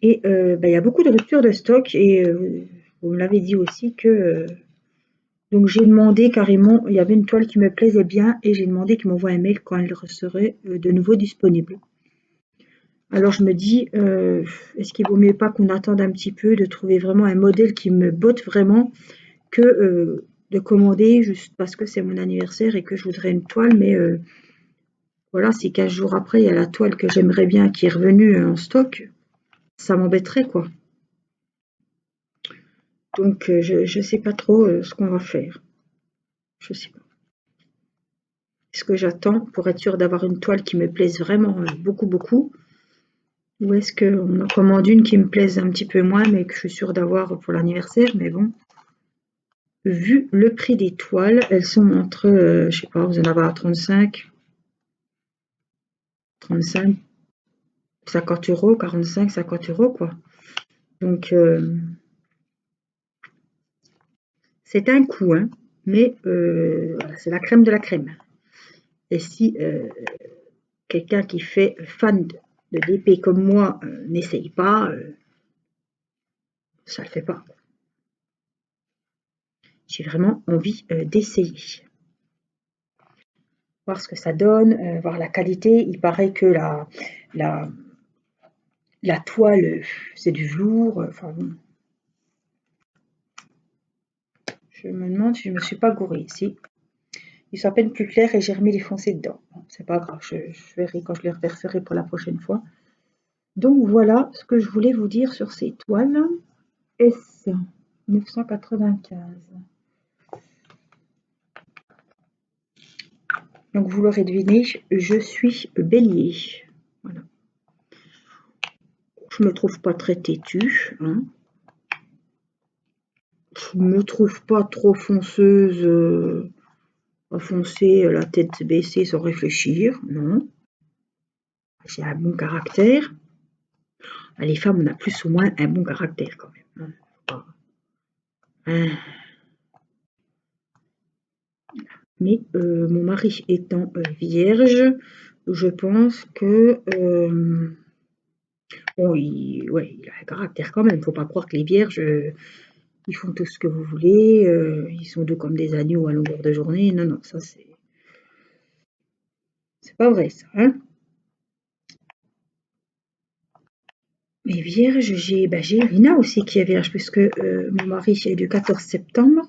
Et il y a beaucoup de ruptures de stock. Et vous me l'avez dit aussi que... donc j'ai demandé carrément, il y avait une toile qui me plaisait bien. Et j'ai demandé qu'ils m'envoient un mail quand elle serait de nouveau disponible. Alors je me dis, est-ce qu'il vaut mieux pas qu'on attende un petit peu, de trouver vraiment un modèle qui me botte vraiment, que de commander juste parce que c'est mon anniversaire et que je voudrais une toile, mais voilà, si 15 jours après il y a la toile que j'aimerais bien qui est revenue en stock, ça m'embêterait quoi. Donc je sais pas trop ce qu'on va faire. Je sais pas. Est-ce que j'attends pour être sûre d'avoir une toile qui me plaise vraiment beaucoup beaucoup? Ou est-ce qu'on en commande une qui me plaise un petit peu moins, mais que je suis sûre d'avoir pour l'anniversaire? Mais bon, vu le prix des toiles, elles sont entre, je sais pas, vous en avez à 35, 35, 50 euros, 45, 50 euros, quoi. Donc, c'est un coût, hein, mais voilà, c'est la crème de la crème. Et si quelqu'un qui fait fan de d'épée comme moi n'essaye pas, ça le fait pas. J'ai vraiment envie d'essayer. Voir ce que ça donne, voir la qualité. Il paraît que la, la toile, c'est du velours. Enfin bon. Je me demande si je ne me suis pas gourée ici. Ils sont à peine plus clairs et j'ai remis les foncés dedans. Bon, c'est pas grave, je verrai quand je les reverserai pour la prochaine fois. Donc voilà ce que je voulais vous dire sur ces toiles. S 995. Donc vous l'aurez deviné, je suis bélier. Voilà. Je me trouve pas très têtue. Hein. Je me trouve pas trop fonceuse, à foncer la tête baissée sans réfléchir. Non. J'ai un bon caractère. Les femmes, on a plus ou moins un bon caractère quand même. Hein. Mais mon mari étant vierge, je pense que bon, il a un caractère quand même. Faut pas croire que les vierges, ils font tout ce que vous voulez, ils sont doux comme des agneaux à longueur de journée. Non, non, ça c'est pas vrai ça, hein. Mais vierge, j'ai Irina aussi qui est vierge, puisque mon mari est du 14 septembre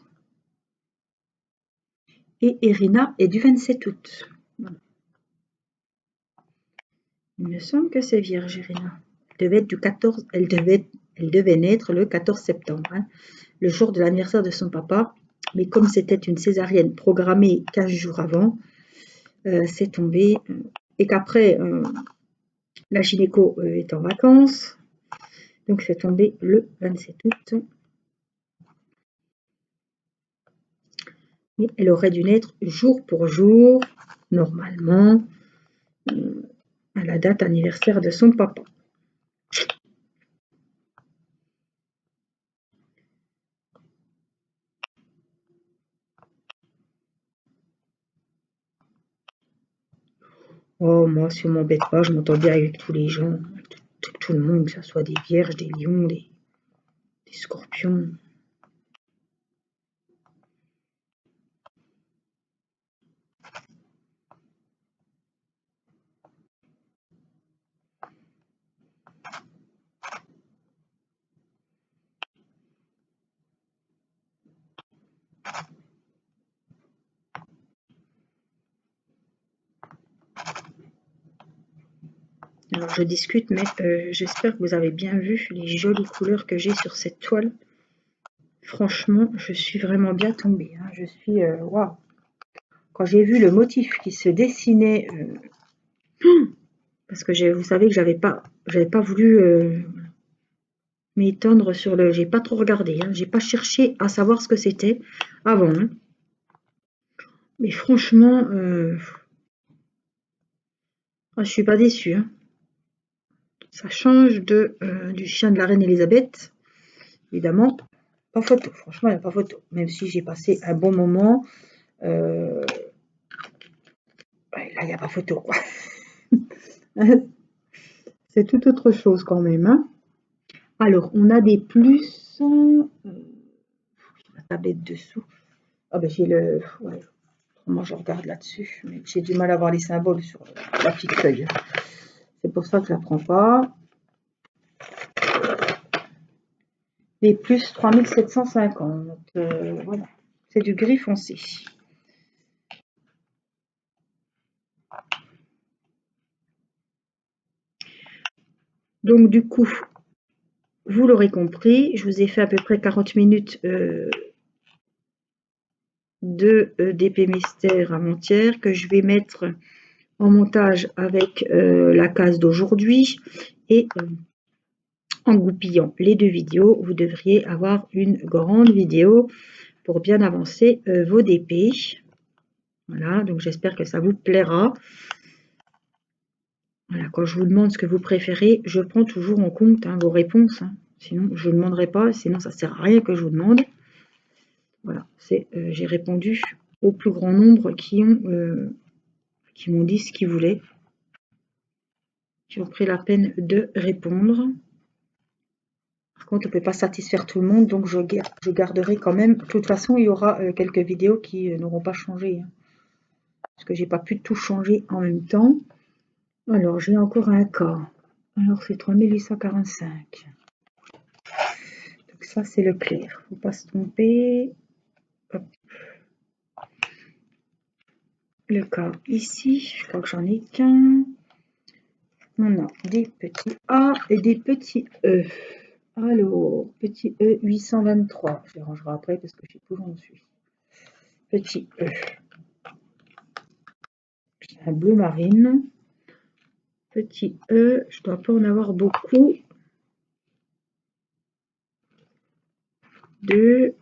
et Irina est du 27 août. Voilà. Il me semble que c'est vierge, Irina. Elle devait naître le 14 septembre, hein, le jour de l'anniversaire de son papa. Mais comme c'était une césarienne programmée 15 jours avant, c'est tombé. Et qu'après, la gynéco est en vacances, donc c'est tombé le 27 août. Et elle aurait dû naître jour pour jour, normalement, à la date anniversaire de son papa. Oh, moi, si on m'embête pas, je m'entends bien avec tous les gens, avec tout le monde, que ce soit des vierges, des lions, des scorpions. Alors, je discute, mais j'espère que vous avez bien vu les jolies couleurs que j'ai sur cette toile. Franchement, je suis vraiment bien tombée, hein. Je suis waouh. Quand j'ai vu le motif qui se dessinait, parce que vous savez que j'avais pas voulu m'étendre sur le. J'ai pas trop regardé, hein. J'ai pas cherché à savoir ce que c'était avant, hein. Mais franchement, je suis pas déçue, hein. Ça change du chien de la reine Elisabeth, évidemment. Pas photo, franchement, il n'y a pas photo. Même si j'ai passé un bon moment, là, il n'y a pas photo, quoi. C'est tout autre chose quand même, hein. Alors, on a des plus. La tablette dessous. Ah ben j'ai le. Ouais, moi je regarde là-dessus, mais j'ai du mal à voir les symboles sur la petite feuille. C'est pour ça que je ne la prends pas. Les plus 3750. Voilà. C'est du gris foncé. Donc du coup, vous l'aurez compris, je vous ai fait à peu près 40 minutes de d'épée mystère avant-hier que je vais mettre en montage avec la case d'aujourd'hui et en goupillant les deux vidéos, vous devriez avoir une grande vidéo pour bien avancer vos DP. Voilà, donc j'espère que ça vous plaira. Voilà, quand je vous demande ce que vous préférez, je prends toujours en compte vos réponses, hein. Sinon, je ne demanderai pas, sinon ça ne sert à rien que je vous demande. Voilà, j'ai répondu au plus grand nombre qui m'ont dit ce qu'ils voulaient, qui ont pris la peine de répondre. Par contre, on ne peut pas satisfaire tout le monde, donc je garderai quand même. De toute façon, il y aura quelques vidéos qui n'auront pas changé, hein, parce que j'ai pas pu tout changer en même temps. Alors, j'ai encore un cas. Alors, c'est 3845. Donc ça, c'est le clair. Faut pas se tromper. Hop. Le cas ici, je crois que j'en ai qu'un. On a des petits A et des petits E. Alors, petit E 823. Je les rangerai après parce que je sais plus où j'en suis. Petit E. Un bleu marine. Petit E, je dois pas en avoir beaucoup. 2,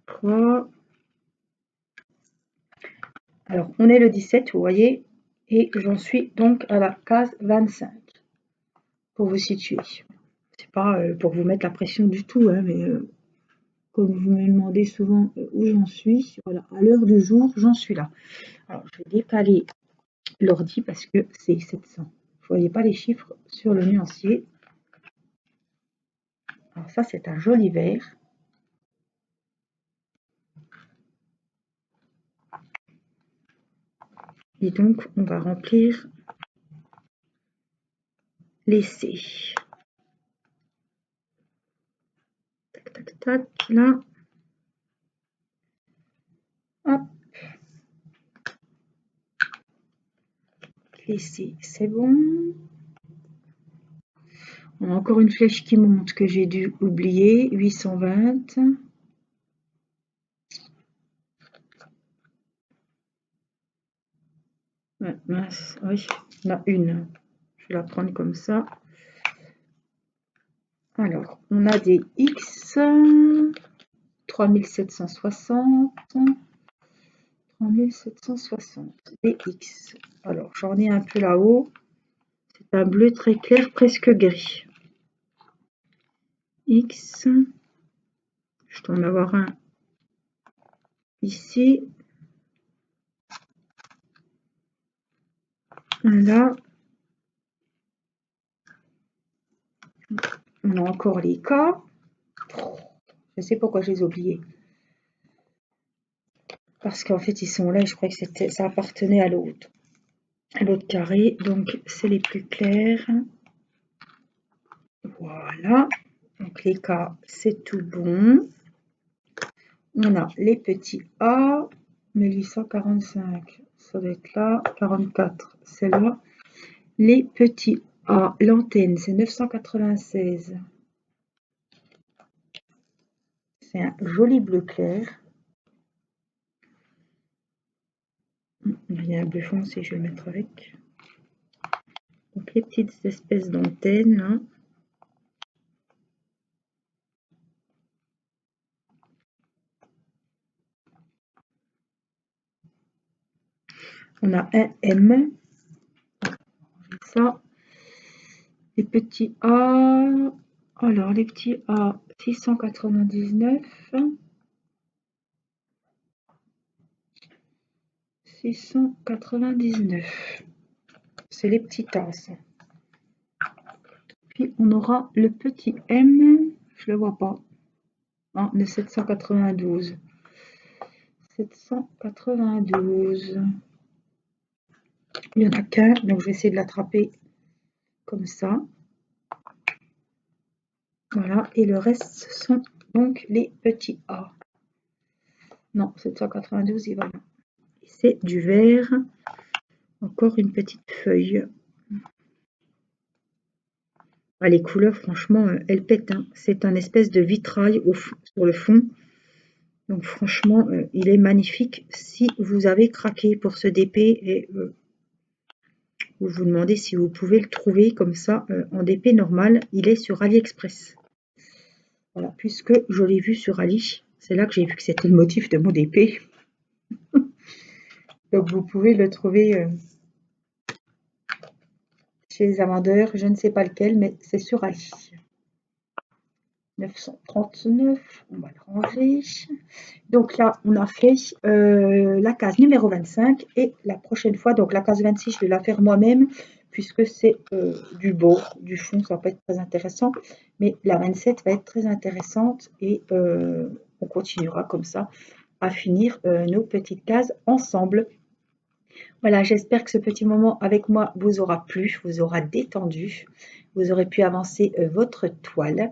3. Alors, on est le 17, vous voyez, et j'en suis donc à la case 25, pour vous situer. C'est pas pour vous mettre la pression du tout, hein, mais comme vous me demandez souvent où j'en suis, voilà, à l'heure du jour, j'en suis là. Alors, je vais décaler l'ordi parce que c'est 700. Vous ne voyez pas les chiffres sur le nuancier. Alors ça, c'est un joli vert. Et donc, on va remplir l'essai. Tac, tac, tac, là. Hop. L'essai, c'est bon. On a encore une flèche qui monte que j'ai dû oublier. 820. Ouais, mince, oui, il y en a une. Je vais la prendre comme ça. Alors, on a des X, 3760, 3760, des X. Alors, j'en ai un peu là-haut. C'est un bleu très clair, presque gris. X. Je dois en avoir un ici. Un là. On a encore les K. Je sais pourquoi je les ai oubliés. Parce qu'en fait, ils sont là et je crois que ça appartenait à l'autre. À l'autre carré. Donc, c'est les plus clairs. Voilà. Donc, les K, c'est tout bon. On a les petits A. 1845. Ça doit être là. 44. C'est là. Les petits A. L'antenne, c'est 996. C'est un joli bleu clair. Il y a un bleu foncé, je vais le mettre avec. Donc les petites espèces d'antennes. Hein. On a un M. Ça. Les petits A. Alors les petits A, 699. 699. C'est les petits tasses. Puis on aura le petit M, je le vois pas. Ah, le 792. 792. Il n'y en a qu'un, donc je vais essayer de l'attraper comme ça. Voilà, et le reste, ce sont donc les petits A. Non, 792, il va là. C'est du vert. Encore une petite feuille. Ah, les couleurs, franchement, elles pètent. Hein. C'est un espèce de vitrail sur le fond. Donc franchement, il est magnifique. Si vous avez craqué pour ce DP et vous vous demandez si vous pouvez le trouver comme ça en DP normal, il est sur AliExpress. Voilà, puisque je l'ai vu sur Ali, c'est là que j'ai vu que c'était le motif de mon DP. Donc vous pouvez le trouver chez les vendeurs, je ne sais pas lequel, mais c'est sur Ali. 939, on va le ranger. Donc là, on a fait la case numéro 25 et la prochaine fois, donc la case 26, je vais la faire moi-même puisque c'est du beau, du fond, ça va pas être très intéressant, mais la 27 va être très intéressante et on continuera comme ça à finir nos petites cases ensemble. Voilà, j'espère que ce petit moment avec moi vous aura plu, vous aura détendu, vous aurez pu avancer votre toile.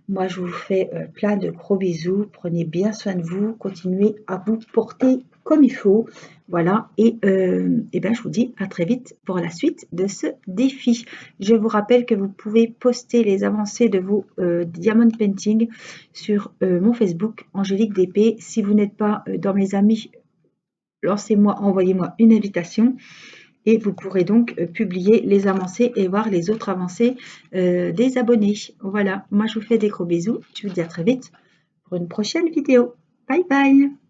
Moi, je vous fais plein de gros bisous. Prenez bien soin de vous. Continuez à vous porter comme il faut. Voilà. Et ben, je vous dis à très vite pour la suite de ce défi. Je vous rappelle que vous pouvez poster les avancées de vos diamond painting sur mon Facebook, Angélique DP. Si vous n'êtes pas dans mes amis, lancez-moi, envoyez-moi une invitation. Et vous pourrez donc publier les avancées et voir les autres avancées des abonnés. Voilà, moi je vous fais des gros bisous. Je vous dis à très vite pour une prochaine vidéo. Bye bye!